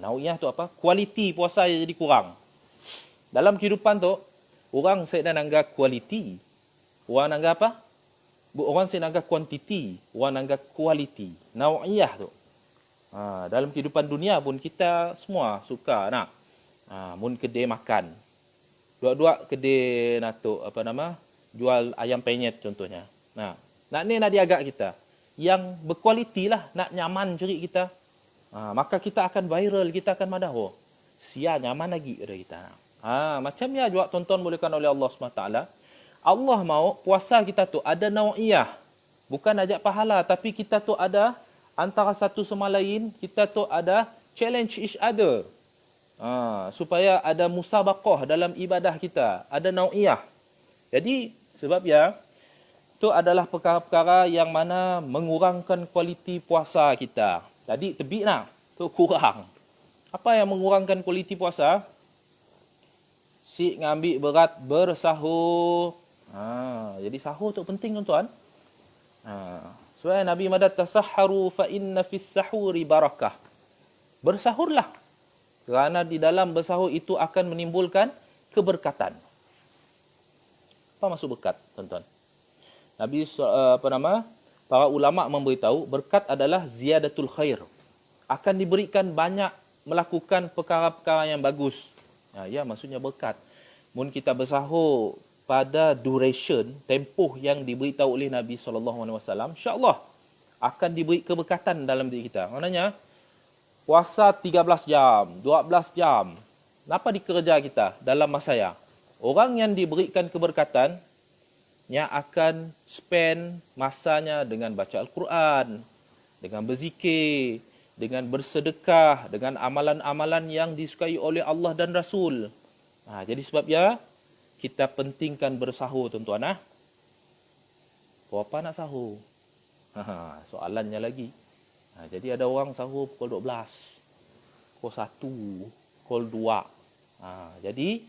Nau'iyah tu apa? Kualiti puasa jadi kurang. Dalam kehidupan tu orang saya nangga kualiti. Orang nangga apa? Orang saya nangga kuantiti, orang nangga kualiti. Nau'iyah tu. Dalam kehidupan dunia pun kita semua suka nak. Mun kedai makan. Dua-dua kedai natuk jual ayam penyet contohnya. Nak ni nak diagak kita. Yang berkualiti lah, nak nyaman ceri kita. Maka kita akan viral, kita akan madah. Sia nyaman lagi ada kita. Macam ya juga tonton bolehkan oleh Allah SWT. Allah mau puasa kita tu ada nau'iyah. Bukan ajak pahala, tapi kita tu ada antara satu sama lain, kita tu ada challenge each other. Supaya ada musabaqah dalam ibadah kita, ada nau'iyah. Jadi sebab ya itu adalah perkara-perkara yang mana mengurangkan kualiti puasa kita. Jadi tebik nak tu kurang. Apa yang mengurangkan kualiti puasa? Si ngambil berat bersahur. Jadi sahur tu penting tuan-tuan. Sebab Nabi Madad tasahharu fa inna fis sahuri barakah. Bersahurlah. Kerana di dalam bersahur itu akan menimbulkan keberkatan. Apa maksud berkat, tuan-tuan? Nabi para ulama memberitahu berkat adalah ziyadatul khair. Akan diberikan banyak melakukan perkara-perkara yang bagus. Ya, maksudnya berkat. Mun kita bersahur pada duration, tempoh yang diberitahu oleh Nabi SAW, insya-Allah akan diberi keberkatan dalam diri kita. Maknanya puasa 13 jam, 12 jam. Kenapa dikerja kita dalam masa ya? Orang yang diberikan keberkatan, yang akan spend masanya dengan baca Al-Quran, dengan berzikir, dengan bersedekah, dengan amalan-amalan yang disukai oleh Allah dan Rasul. Jadi sebab ya, kita pentingkan bersahur tuan-tuan. Berapa nak sahur? Soalannya lagi. Jadi ada orang sahur pukul 12, pukul 1, pukul 2. Jadi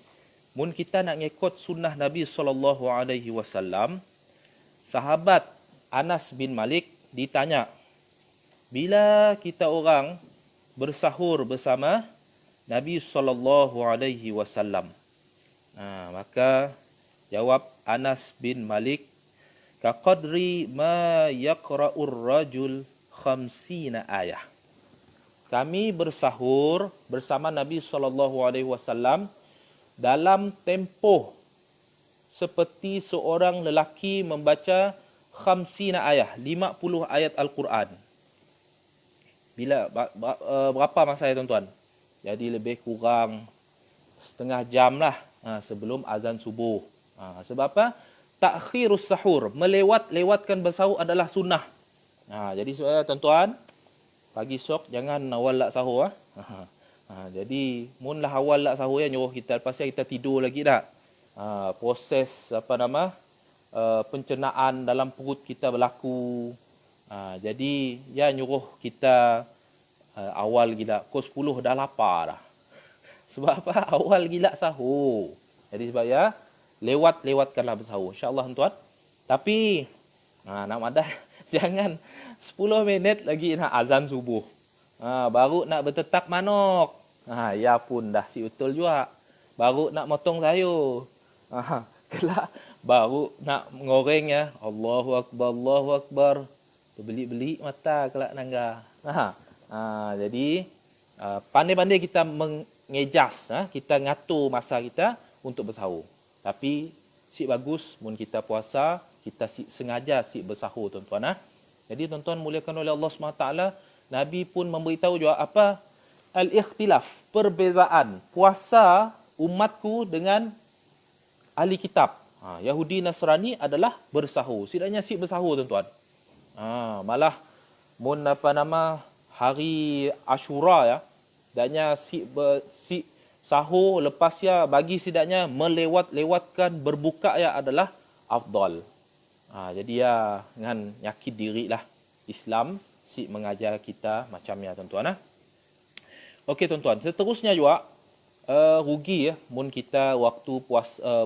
mun kita nak ngikut sunnah Nabi SAW, sahabat Anas bin Malik ditanya, bila kita orang bersahur bersama Nabi SAW, maka jawab Anas bin Malik, kaqadri ma yaqra'ur rajul khamsina ayah. Kami bersahur bersama Nabi SAW dalam tempoh seperti seorang lelaki membaca khamsina ayah, 50 ayat Al-Quran. Berapa masa ya tuan-tuan? Jadi lebih kurang setengah jam lah sebelum azan subuh. Sebab apa? Takhirus sahur, melewatkan bersahur adalah sunnah. Jadi tuan-tuan, pagi sok jangan awal lak sahur. Jadi mun lah awal lak sahur ya nyuruh kita, lepas kita tidur lagi dah. Proses pencernaan dalam perut kita berlaku. Jadi ya nyuruh kita awal gila, pukul 10 dah lapar dah. Sebab apa? Awal gila sahur. Jadi sebab ya lewatkanlah bersahur, insya-Allah tuan. Tapi nak madah jangan 10 minit lagi nak azan subuh. Baru nak bertetap manok. Ya pun dah si betul juga. Baru nak motong sayur. Kelak baru nak ngoreng ya. Allahu Akbar, Allahu Akbar. Beli-beli mata kelak nangga. Jadi pandai-pandai kita mengejas, kita ngatur masa kita untuk bersahur. Tapi si bagus mun kita puasa, kita sengaja bersahur tuan-tuan. Jadi tuan-tuan muliakan oleh Allah SWT, Nabi pun memberitahu juga apa? Al-ikhtilaf, perbezaan puasa umatku dengan ahli kitab. Yahudi Nasrani adalah bersahur. Setidaknya si bersahur tuan-tuan. Malah mun hari Ashura ya. Setidaknya si sahur lepas ya bagi setidaknya melewatkan berbuka ya adalah afdal. Jadi ya dengan yakin diri lah Islam si mengajar kita macamnya tuan-tuan. Okey tuan-tuan, seterusnya juga rugi ya mun kita waktu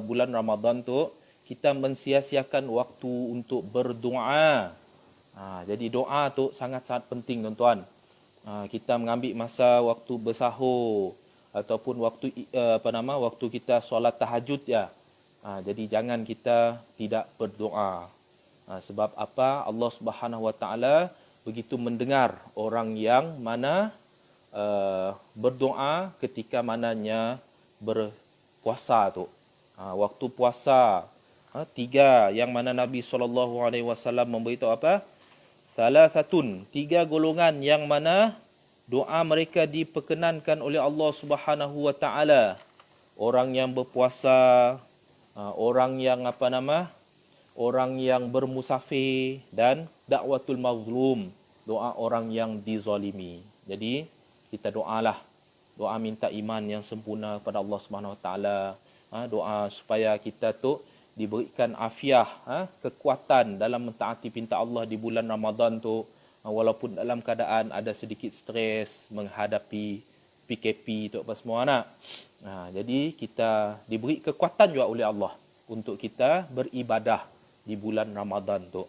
bulan Ramadan tu kita mensia-siakan waktu untuk berdoa. Jadi doa tu sangat-sangat penting tuan-tuan. Kita mengambil masa waktu bersahur ataupun waktu waktu kita solat tahajud ya. Jadi jangan kita tidak berdoa. Sebab apa? Allah Subhanahu Wa Taala begitu mendengar orang yang mana berdoa ketika mananya berpuasa tu. Waktu puasa 3 yang mana Nabi SAW memberitahu apa? Salasatun, 3 golongan yang mana doa mereka diperkenankan oleh Allah Subhanahu Wa Taala. Orang yang berpuasa, orang yang orang yang bermusafir dan dakwatul mazlum, doa orang yang dizalimi. Jadi kita doalah, doa minta iman yang sempurna kepada Allah Subhanahu Wa Taala. Doa supaya kita tu diberikan afiah, kekuatan dalam mentaati perintah Allah di bulan Ramadan tu, walaupun dalam keadaan ada sedikit stres menghadapi PKP tu apa semua jadi kita diberi kekuatan juga oleh Allah untuk kita beribadah di bulan Ramadan tu.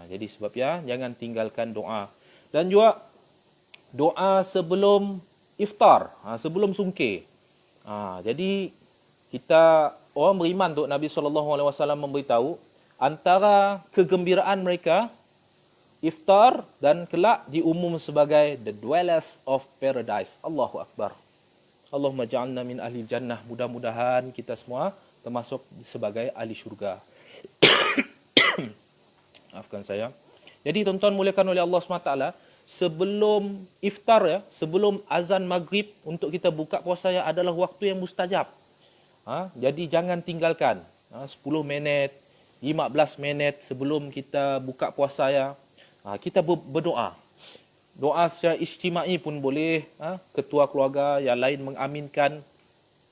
Jadi sebab ya jangan tinggalkan doa. Dan juga doa sebelum iftar, sebelum sungkir. Jadi kita orang beriman tu Nabi SAW memberitahu antara kegembiraan mereka iftar dan kelak diumum sebagai the dwellers of paradise. Allahu Akbar. Allahumma ja'alna min ahli jannah. Mudah-mudahan kita semua termasuk sebagai ahli syurga. Maafkan saya. Jadi tuan-tuan muliakan oleh Allah SWT, sebelum iftar ya, sebelum azan maghrib untuk kita buka puasa ya adalah waktu yang mustajab. Jadi jangan tinggalkan 10 minit, 15 minit sebelum kita buka puasa ya. Kita berdoa. Doa secara ijtimai pun boleh, ketua keluarga yang lain mengaminkan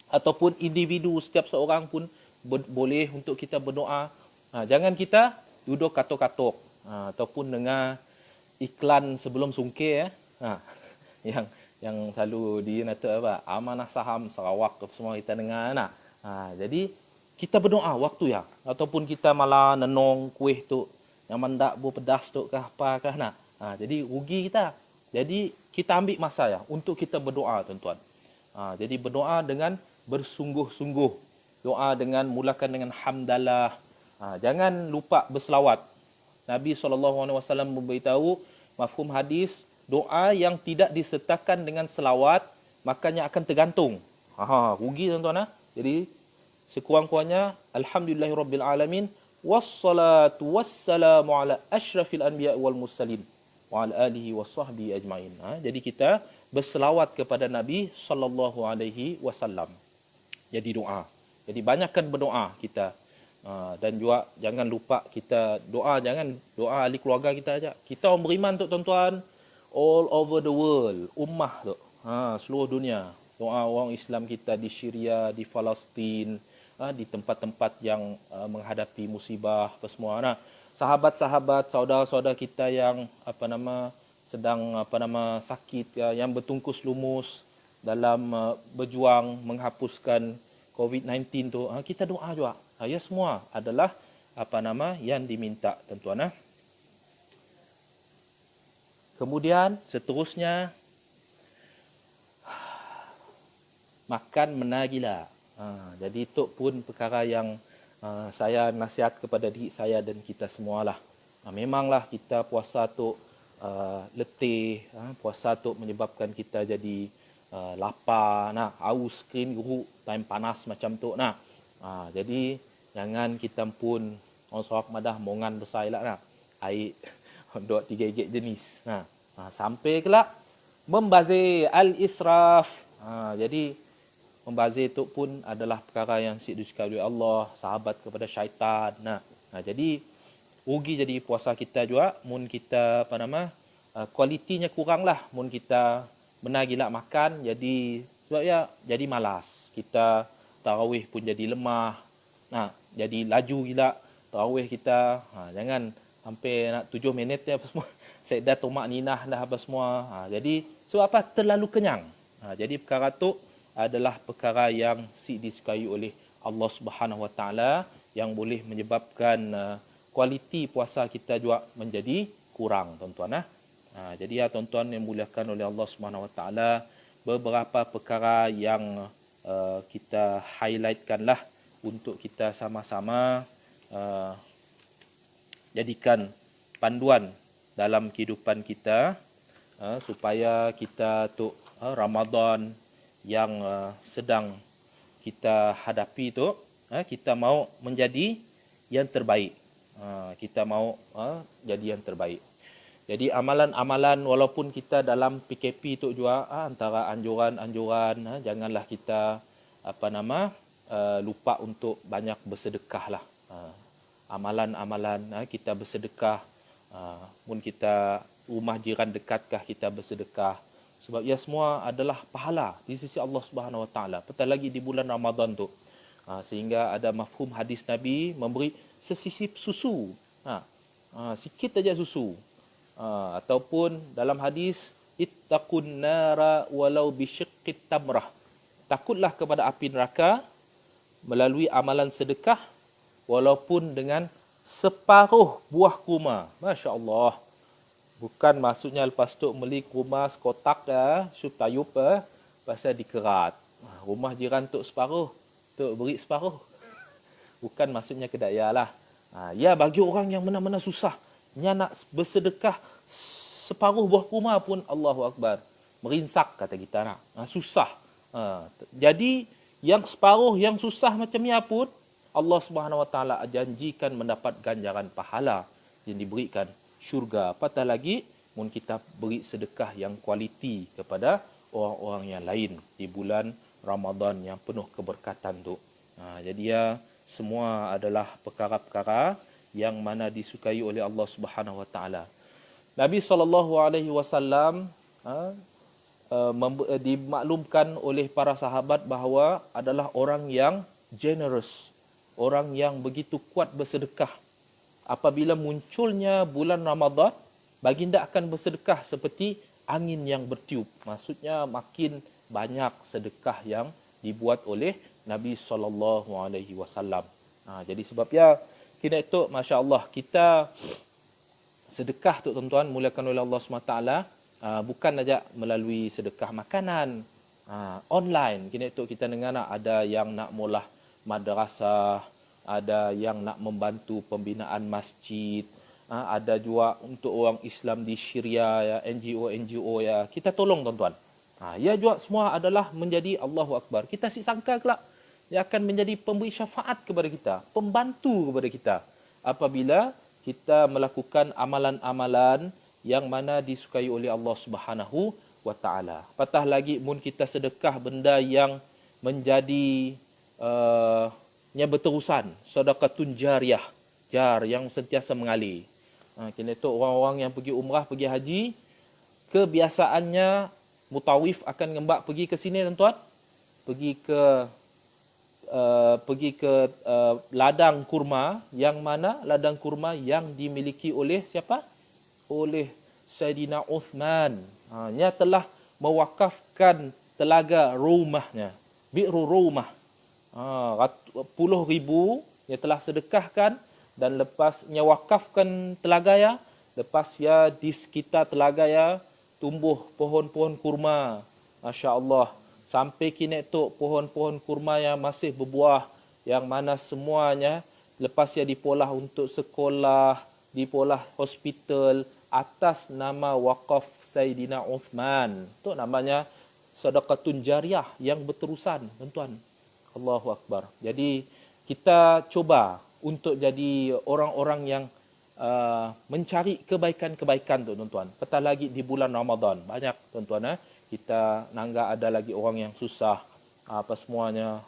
ataupun individu setiap seorang pun boleh untuk kita berdoa. Jangan kita duduk katuk-katuk ataupun dengar iklan sebelum sungkir yang selalu dinata apa amanah saham Sarawak semua kita dengar jadi kita berdoa waktu ya ataupun kita malah nenong kuih tu yang mandak berpedas tu kah apakah jadi rugi kita. Jadi kita ambil masa ya untuk kita berdoa tuan-tuan. Jadi berdoa dengan bersungguh-sungguh. Doa dengan mulakan dengan hamdalah. Jangan lupa berselawat. Nabi SAW memberitahu mafhum hadis, doa yang tidak disertakan dengan selawat makanya akan tergantung. Rugi tuan-tuan. Jadi sekurang-kurangnya alhamdulillahirabbil alamin wassalatu wassalamu ala asyrafil anbiya wal mursalin wa ala alihi washabbihi ajmain. Jadi kita berselawat kepada Nabi SAW. Jadi doa. Jadi banyakkan berdoa kita. Dan juga jangan lupa kita doa, jangan doa ahli keluarga kita aja. Kita orang beriman tu tuan-tuan, all over the world, ummah tu. Seluruh dunia. Doa orang Islam kita di Syria, di Palestin, di tempat-tempat yang menghadapi musibah apa semua. Sahabat-sahabat, saudara-saudara kita yang sedang sakit yang bertungkus lumus dalam berjuang menghapuskan COVID-19 tu, kita doa juga. Ya semua adalah yang diminta tuan-tuan. Kemudian seterusnya makan menagila. Jadi itu pun perkara yang saya nasihat kepada diri saya dan kita semualah. Memanglah kita puasa tu letih, puasa tu menyebabkan kita jadi lapar, haus, kering, geruk, time panas macam tu. Jadi jangan kita pun orang Sarawak madah mongan besar elak air 2-3 jenis. Sampai kelak membazir al-israf. Jadi membazir tu pun adalah perkara yang disukai oleh Allah, sahabat kepada syaitan. Jadi rugi jadi puasa kita juga mun kita kualitinya kurang lah mun kita benar gila makan, jadi sebabnya jadi malas. Kita tarawih pun jadi lemah. Jadi laju gila tarawih kita. Jangan hampir nak 7 minit ya apa semua. Saya dah tomak ninah dah apa semua. Jadi sebab apa? Terlalu kenyang. Jadi perkara tu adalah perkara yang disukai oleh Allah Subhanahu Wa Taala, yang boleh menyebabkan kualiti puasa kita juga menjadi kurang, tuan-tuan. Jadi ya tuan-tuan yang dimuliakan oleh Allah Subhanahu Wa Taala, beberapa perkara yang kita highlightkanlah untuk kita sama-sama jadikan panduan dalam kehidupan kita, supaya kita tu Ramadan yang sedang kita hadapi tu, kita mau menjadi yang terbaik. Kita mau jadi yang terbaik. Jadi amalan-amalan, walaupun kita dalam PKP tu juga, antara anjuran-anjuran, janganlah kita lupa untuk banyak bersedekah lah. Amalan-amalan, kita bersedekah. Mungkin kita rumah jiran dekatkah kita bersedekah. Sebab ia semua adalah pahala di sisi Allah Subhanahu Wa Taala. Apatah lagi di bulan Ramadan tu. Sehingga ada mafhum hadis Nabi memberi sesisip susu. Sikit saja susu. Ataupun dalam hadis, ittaqun nara walau bisyiqqit tamrah. Takutlah kepada api neraka melalui amalan sedekah walaupun dengan separuh buah kurma. Masya Allah. Bukan maksudnya lepas tu beli kurma sekotak supaya pasal dikerat. Rumah jiran tu separuh, tu beri separuh. Bukan maksudnya kedaya lah. Ya, bagi orang yang benar-benar susah, nya nak bersedekah separuh buah kurma pun Allahu Akbar. Merinsak kata kita nak. Susah. Jadi yang separuh yang susah macam ni pun Allah Subhanahu Wa Taala janjikan mendapat ganjaran pahala yang diberikan syurga. Apatah lagi mun kita beri sedekah yang kualiti kepada orang-orang yang lain di bulan Ramadan yang penuh keberkatan tu. Jadi ya, semua adalah perkara-perkara yang mana disukai oleh Allah Subhanahu Wa Taala. Nabi SAW dimaklumkan oleh para sahabat bahawa adalah orang yang generous, orang yang begitu kuat bersedekah. Apabila munculnya bulan Ramadan, baginda akan bersedekah seperti angin yang bertiup. Maksudnya makin banyak sedekah yang dibuat oleh Nabi SAW. Jadi sebabnya kena itu, Masya Allah, kita sedekah tu tuan-tuan, muliakan oleh Allah SWT, bukan saja melalui sedekah makanan, online. Kena itu kita dengar ada yang nak mula madrasah, ada yang nak membantu pembinaan masjid, ada juga untuk orang Islam di Syria, NGO ya. Kita tolong tuan-tuan. Ya juga semua adalah menjadi Allahu Akbar. Kita sangka kelak dia akan menjadi pemberi syafaat kepada kita, pembantu kepada kita apabila kita melakukan amalan-amalan yang mana disukai oleh Allah Subhanahu Wa Taala. Apatah lagi mun kita sedekah benda yang menjadi yang berterusan, sedekatun jariyah, yang sentiasa mengalir. Kena tu orang-orang yang pergi umrah, pergi haji, kebiasaannya mutawif akan ngembak pergi ke sini tuan-tuan, pergi ke ladang kurma, yang mana ladang kurma yang dimiliki oleh siapa? Oleh Sayyidina Uthman. Nya telah mewakafkan telaga rumahnya, Bi'ru Rumah. 10,000 dia telah sedekahkan, dan lepas nya wakafkan telaga ya, lepas ya di sekitar telaga ya tumbuh pohon-pohon kurma. Masya Allah. Sampai kini tu pohon-pohon kurma yang masih berbuah, yang mana semuanya lepas ya dipolah untuk sekolah, dipolah hospital atas nama wakaf Sayyidina Uthman. Itu namanya sedekatun jariyah yang berterusan, tuan-tuan. Allahu Akbar. Jadi kita coba untuk jadi orang-orang yang mencari kebaikan-kebaikan tu, tuan-tuan. Apatah lagi di bulan Ramadan. Banyak tuan-tuan, kita nangga ada lagi orang yang susah. apa semuanya,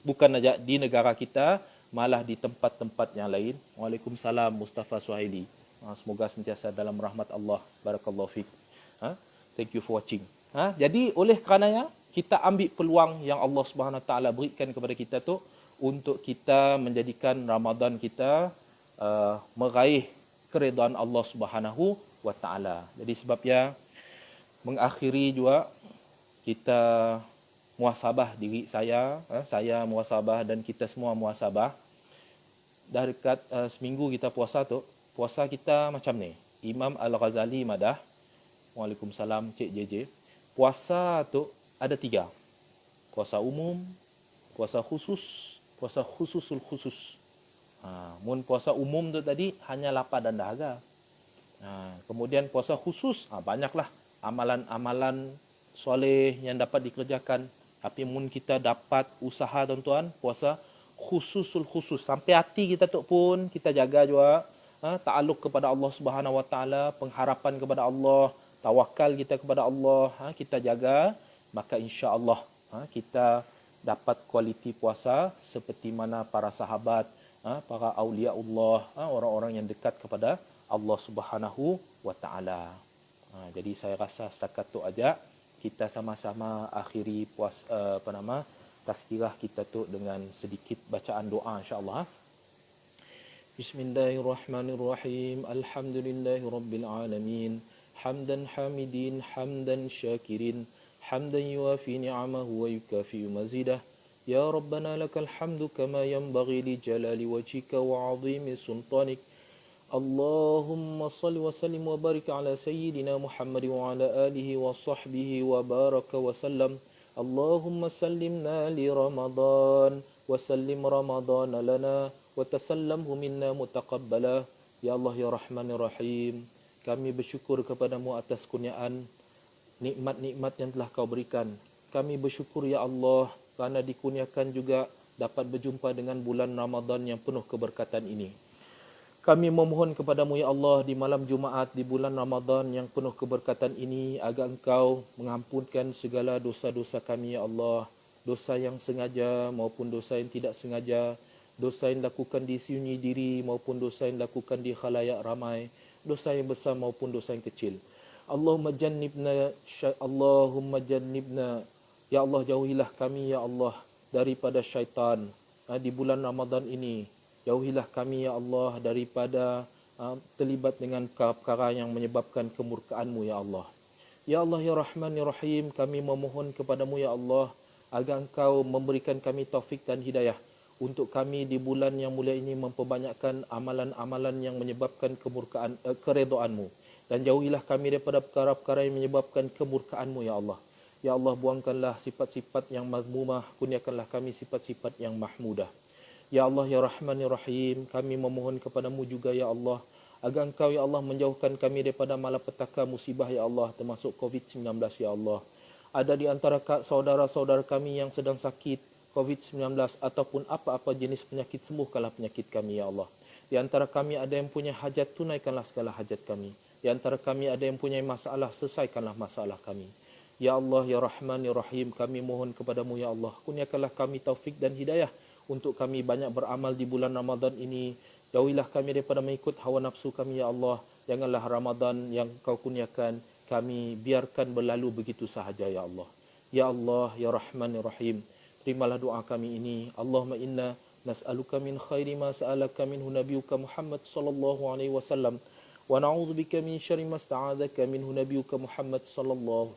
bukan saja di negara kita, malah di tempat-tempat yang lain. Waalaikumsalam Mustafa Suhaili. Semoga sentiasa dalam rahmat Allah. Barakallahu fiik. Thank you for watching. Jadi oleh kerananya kita ambil peluang yang Allah Subhanahu Wa Taala berikan kepada kita tu untuk kita menjadikan Ramadan kita meraih keridaan Allah Subhanahu Wa Taala. Jadi sebabnya mengakhiri juga kita muhasabah diri saya muhasabah dan kita semua muhasabah. Dah dekat seminggu kita puasa tu, puasa kita macam ni. Imam Al-Ghazali madah. Waalaikumsalam Cik JJ. Puasa tu ada 3. Puasa umum, puasa khusus, puasa khususul khusus. Mun puasa umum tu tadi hanya lapar dan dahaga. Kemudian puasa khusus, banyaklah amalan-amalan soleh yang dapat dikerjakan. Tapi mun kita dapat usaha tuan-tuan, puasa khususul khusus. Sampai hati kita tu pun kita jaga juga. Ta'aluk kepada Allah Subhanahu Wa Taala, pengharapan kepada Allah, tawakal kita kepada Allah, kita jaga, maka insya-Allah kita dapat kualiti puasa seperti mana para sahabat, para aulia Allah, orang-orang yang dekat kepada Allah Subhanahu Wa Taala. Jadi saya rasa setakat tu aja kita sama-sama akhiri tazkirah kita tu dengan sedikit bacaan doa insya-Allah. Bismillahirrahmanirrahim. Alhamdulillahirabbil alamin. Hamdan hamidin, hamdan syakirin, hamdan yuafi ni'amahu wa yukafi mazidah. Ya Rabbana lakal hamdu kama yanbaghi li jalali wajhika wa 'azimi sultanik. Allahumma salli wa sallim wa barik ala sayyidina Muhammad wa ala alihi wa sahbihi wa baraka wa sallam. Allahumma sallimna li Ramadan wa sallim Ramadan lana wa tasallamhu minna mutaqabbala. Ya Allah ya Rahman ya Rahim, kami bersyukur kepadamu atas kurniaan nikmat-nikmat yang telah kau berikan. Kami bersyukur ya Allah kerana dikurniakan juga dapat berjumpa dengan bulan Ramadan yang penuh keberkatan ini. Kami memohon kepadamu ya Allah di malam Jumaat di bulan Ramadan yang penuh keberkatan ini agar engkau mengampunkan segala dosa-dosa kami ya Allah. Dosa yang sengaja maupun dosa yang tidak sengaja. Dosa yang dilakukan di sunyi diri maupun dosa yang dilakukan di khalayak ramai. Dosa yang besar maupun dosa yang kecil. Allahumma jannibna, ya Allah jauhilah kami ya Allah daripada syaitan di bulan Ramadan ini. Jauhilah kami ya Allah daripada terlibat dengan perkara yang menyebabkan kemurkaan-Mu ya Allah. Ya Allah ya Rahman ya Rahim, kami memohon kepadamu ya Allah agar Engkau memberikan kami taufik dan hidayah untuk kami di bulan yang mulia ini memperbanyakkan amalan-amalan yang menyebabkan keredaan-Mu, dan jauhilah kami daripada perkara-perkara yang menyebabkan kemurkaan-Mu ya Allah. Ya Allah, buangkanlah sifat-sifat yang mazmumah, kurniakanlah kami sifat-sifat yang mahmudah. Ya Allah ya Rahman ya Rahim, kami memohon kepadamu juga ya Allah agar Engkau ya Allah menjauhkan kami daripada malapetaka musibah ya Allah, termasuk COVID-19 ya Allah. Ada di antara saudara-saudara kami yang sedang sakit COVID-19 ataupun apa-apa jenis penyakit, sembuhkanlah penyakit kami ya Allah. Di antara kami ada yang punya hajat, tunaikanlah segala hajat kami. Di antara kami ada yang punya masalah, selesaikanlah masalah kami. Ya Allah ya Rahman ya Rahim, kami mohon kepadamu ya Allah, kurniakanlah kami taufik dan hidayah untuk kami banyak beramal di bulan Ramadan ini. Jauhilah kami daripada mengikut hawa nafsu kami ya Allah. Janganlah Ramadan yang Kau kurniakan kami biarkan berlalu begitu sahaja ya Allah. Ya Allah ya Rahman ya Rahim, terimalah doa kami ini. Allahumma inna nas'aluka min khairi ma sa'alaka minhu nabiyuka Muhammad sallallahu alaihi wasallam wa na'udzubika min syarri ma sta'adzaka minhu nabiyuka Muhammad sallallahu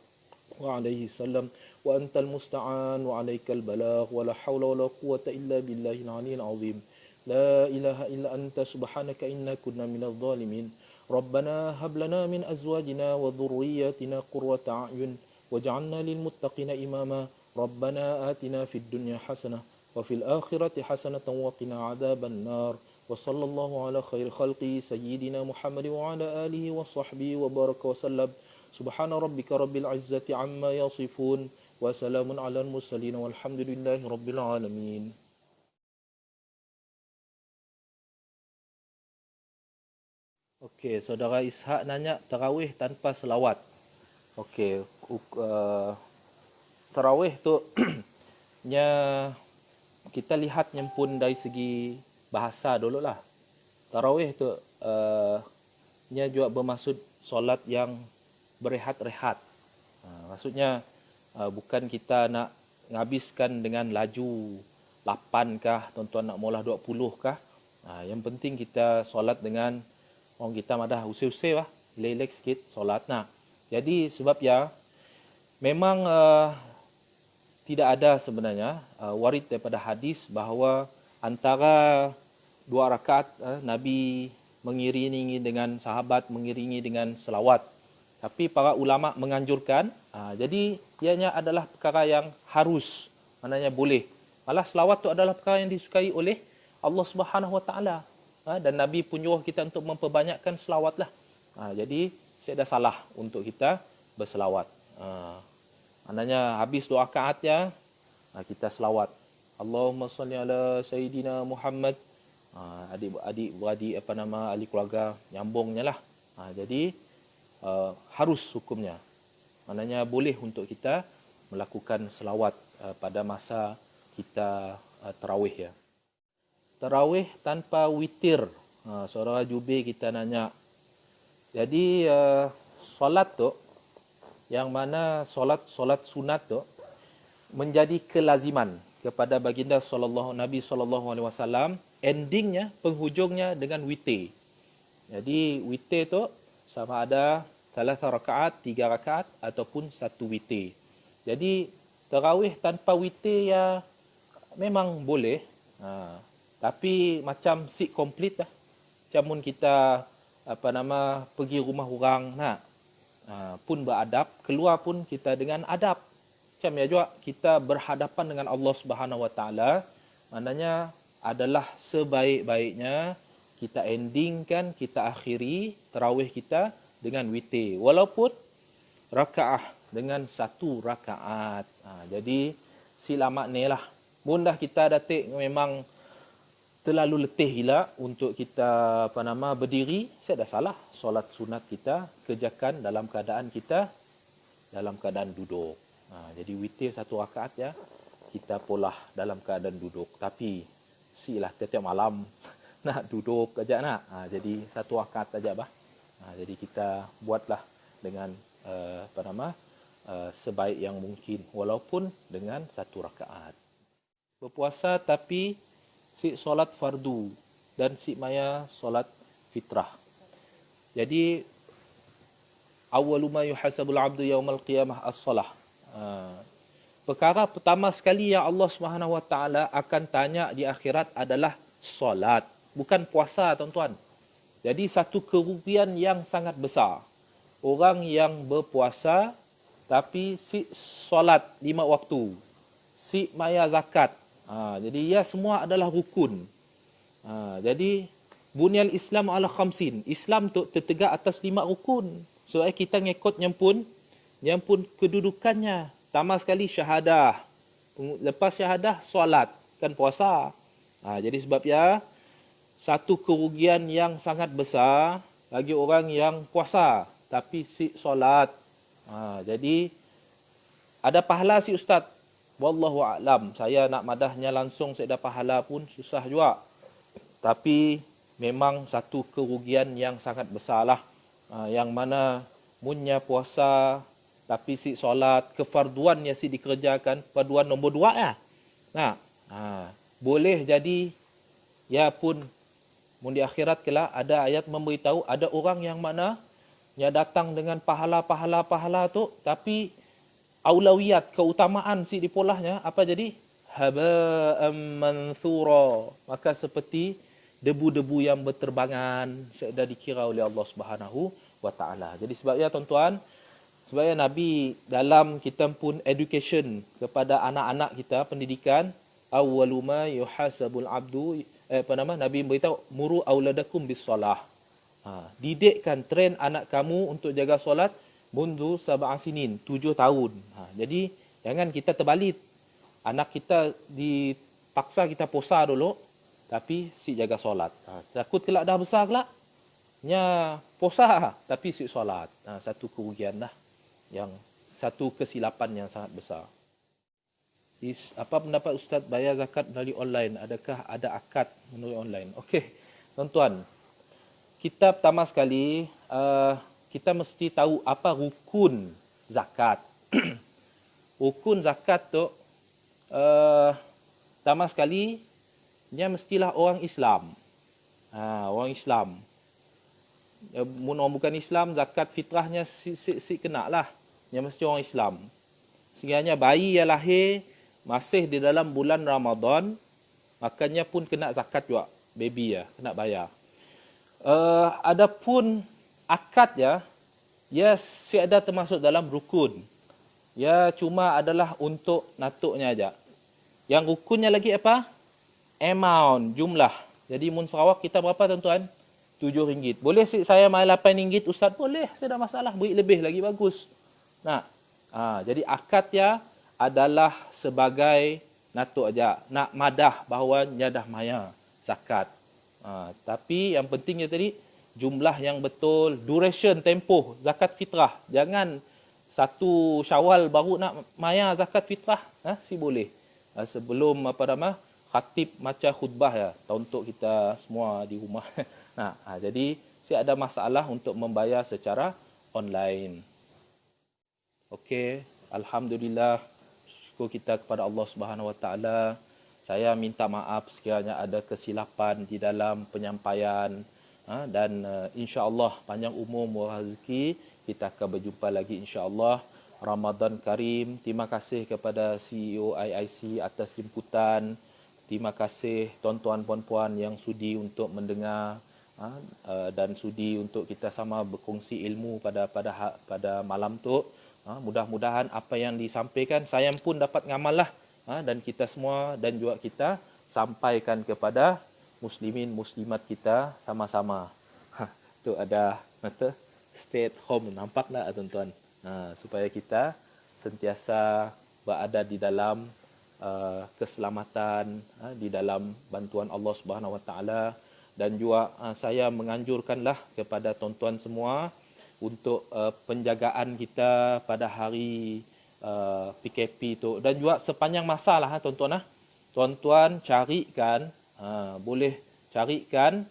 alaihi wasallam wa antal musta'an wa alaikal balagh wa la hawla wa la quwwata illa billahil aliyyil azim. La ilaha illa anta subhanaka inna kunna minadh dhalimin. Rabbana hab lana min azwajina wa dhurriyyatina qurrata a'yun waj'alna lil muttaqina imama. Rabbana atina fid dunya hasanah wa fil akhirati hasanatan wa qina adzaban nar. Wa sallallahu ala khairil khalqi sayyidina Muhammad wa ala alihi wa sahbihi wa baraka wa sallam. Subhana rabbika rabbil izzati amma yasifun wa salamun alal mursalin walhamdulillahi rabbil alamin. Okey, saudara Ishak nanya tarawih tanpa selawat. Okey, tarawih tu nya kita lihatnya pun dari segi bahasa dulu lah. Tarawih tu nya juga bermaksud solat yang berehat-rehat. Maksudnya bukan kita nak nghabiskan dengan laju 8 kah, tuan-tuan nak mula 20 kah. Yang penting kita solat dengan orang kita madah usai-usai lah, relax sikit solat nak. Jadi sebab ya memang tidak ada sebenarnya warid daripada hadis bahawa antara 2 rakaat Nabi mengiringi dengan sahabat, mengiringi dengan selawat. Tapi para ulama menganjurkan, jadi ianya adalah perkara yang harus, maknanya boleh. Malah selawat itu adalah perkara yang disukai oleh Allah Subhanahu Wa Taala. Dan Nabi pun nyuruh kita untuk memperbanyakkan selawatlah. Jadi tidak ada salah untuk kita berselawat. Maknanya habis 2 rakaat ya, kita selawat. Allahumma salli ala Sayyidina Muhammad. Adik-beradik ahli keluarga nyambungnya lah. Jadi harus hukumnya. Maknanya boleh untuk kita melakukan selawat pada masa kita tarawih ya. Tarawih tanpa witir. Saudara Jubir kita nanya. Jadi solat tu yang mana solat sunat tu menjadi kelaziman kepada baginda Nabi SAW, endingnya, penghujungnya dengan witir. Jadi witir tu sama ada 3 rakaat, 3 rakaat ataupun 1 witir. Jadi tarawih tanpa witir ya memang boleh. Tapi macam si komplit lah. Macam kita pergi rumah orang nak pun beradab, keluar pun kita dengan adab. Macam ya juga kita berhadapan dengan Allah Subhanahu Wa Taala, maknanya adalah sebaik-baiknya kita endingkan, kita akhiri tarawih kita dengan witir. Walaupun rakaah dengan 1 rakaat. Jadi sila makna lah. Mundah kita datik memang terlalu letih gila untuk kita berdiri, saya dah salah. Solat sunat kita kerjakan dalam keadaan kita dalam keadaan duduk. Jadi witir 1 rakaat ya, kita polah dalam keadaan duduk. Tapi silah tiap malam nak duduk aja nak. Jadi 1 rakaat aja bah. Jadi kita buatlah dengan sebaik yang mungkin walaupun dengan 1 rakaat. Berpuasa tapi si solat fardu dan si maya solat fitrah. Jadi awwalu ma yuhasabul abdu yaumal qiyamah as-salah. Perkara pertama sekali yang Allah Subhanahu Wa Taala akan tanya di akhirat adalah solat, bukan puasa, tuan-tuan. Jadi satu kerugian yang sangat besar. Orang yang berpuasa tapi si solat 5 waktu, si maya zakat. Jadi ya semua adalah rukun. Jadi bunyal Islam ala khamsin. Islam tu tertegak atas 5 rukun. So kita ngikut yang pun kedudukannya. Pertama sekali syahadah. Lepas syahadah solat, kan puasa. Jadi sebab ya satu kerugian yang sangat besar bagi orang yang puasa tapi si solat. Jadi ada pahala si ustaz. Wallahu a'lam. Saya nak madahnya langsung saya dah pahala pun susah juga. Tapi memang satu kerugian yang sangat besarlah. Yang mana munnya puasa tapi si solat, kefarduan yang si dikerjakan, farduan nombor 2 ya. Boleh jadi ya pun mun di akhirat kelak ada ayat memberitahu ada orang yang mana yang datang dengan pahala tu tapi aulawiyat, keutamaan si dipolahnya apa jadi? Haba'am manthura. Maka seperti debu-debu yang berterbangan sudah dikira oleh Allah Subhanahu Wa Taala. Jadi sebabnya tuan-tuan, sebabnya Nabi dalam kita pun education kepada anak-anak kita, pendidikan, awwalu ma yuhasabul abdu, Nabi beritahu muru auladakum bis-salah. Didikkan, train anak kamu untuk jaga solat mundu 7 sinin, 7 tahun. Jadi jangan kita terbalik. Anak kita dipaksa kita puasa dulu tapi si jaga solat. Takut kelak dah besar kelak nya puasa tapi si solat. Satu kerugian dah, yang satu kesilapan yang sangat besar. Apa pendapat Ustaz bayar zakat melalui online? Adakah ada akad melalui online? Okey, tuan-tuan. Kita pertama sekali, kita mesti tahu apa rukun zakat. Rukun zakat tu, pertama sekali, dia mestilah orang Islam. Orang Islam. Orang bukan Islam, zakat fitrahnya si kena lah. Dia mesti orang Islam. Sekiranya bayi yang lahir masih di dalam bulan Ramadan, makanya pun kena zakat juga. Baby ya, kena bayar. Adapun akad ya, ada termasuk dalam rukun. Ya cuma adalah untuk natuknya aja. Yang rukunnya lagi apa? Amount, jumlah. Jadi mun Sarawak kita berapa tuan-tuan? RM7. Boleh saya main RM8 Ustaz? Boleh, saya tak masalah. Beri lebih lagi bagus. Nah, jadi akad ya adalah sebagai natuk aja, nak madah bahawa dia dah maya zakat. Tapi yang pentingnya tadi jumlah yang betul, duration, tempoh zakat fitrah. Jangan 1 Syawal baru nak maya zakat fitrah, si boleh. Sebelum khatib macam khutbah ya, untuk kita semua di rumah. Jadi ada masalah untuk membayar secara online. Okey, alhamdulillah. Syukur kita kepada Allah Subhanahu Wa Taala. Saya minta maaf sekiranya ada kesilapan di dalam penyampaian, dan insya-Allah panjang umur rezeki kita akan berjumpa lagi insya-Allah. Ramadan Karim. Terima kasih kepada CEO IIC atas jemputan. Terima kasih tuan-tuan puan-puan yang sudi untuk mendengar dan sudi untuk kita sama berkongsi ilmu pada malam tu. Mudah-mudahan apa yang disampaikan saya pun dapat ngamal lah, dan kita semua dan juga kita sampaikan kepada muslimin muslimat kita sama-sama. Tu ada stay at home, nampak tak tuan-tuan? Supaya kita sentiasa berada di dalam keselamatan, di dalam bantuan Allah Subhanahu Wa Taala, dan juga saya menganjurkanlah kepada tuan-tuan semua untuk penjagaan kita pada hari PKP itu, dan juga sepanjang masa lah tuan-tuan. Tuan-tuan carikan, boleh carikan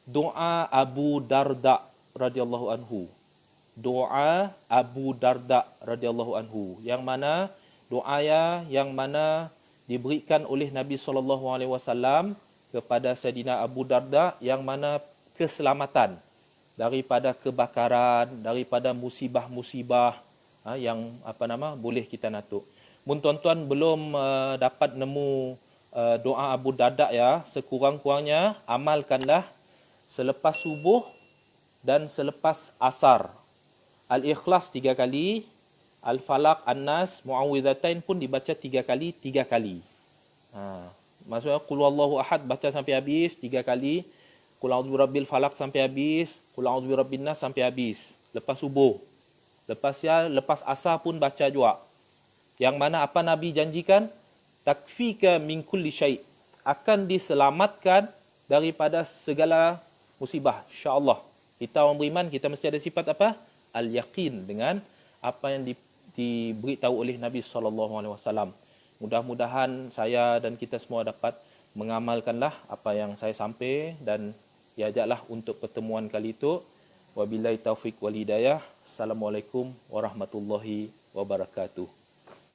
doa Abu Darda radhiyallahu anhu. Doa Abu Darda radhiyallahu anhu, yang mana doa yang mana diberikan oleh Nabi SAW kepada Sayyidina Abu Darda, yang mana keselamatan daripada kebakaran, daripada musibah-musibah yang boleh kita natuk. Mun tuan-tuan belum dapat nemu doa Abu Darda ya, sekurang-kurangnya amalkanlah selepas subuh dan selepas asar. Al-Ikhlas 3 kali, Al-Falaq, An-Nas, Muawwidhatain pun dibaca 3 kali. Maksudnya Qul Huwallahu Ahad baca sampai habis 3 kali. Qul a'udzu birabbil falaq sampai habis, Qul a'udzu birabbin nas sampai habis. Lepas subuh. Lepas asar pun baca juga. Yang mana apa Nabi janjikan? Takfika min kulli syai'. Akan diselamatkan daripada segala musibah, insya-Allah. Kita orang beriman, kita mesti ada sifat apa? Al-yaqin dengan apa yang diberitahu oleh Nabi SAW. Mudah-mudahan saya dan kita semua dapat mengamalkanlah apa yang saya sampaikan, dan diajaklah untuk pertemuan kali itu. Wabillahi taufiq wal hidayah. Assalamualaikum warahmatullahi wabarakatuh.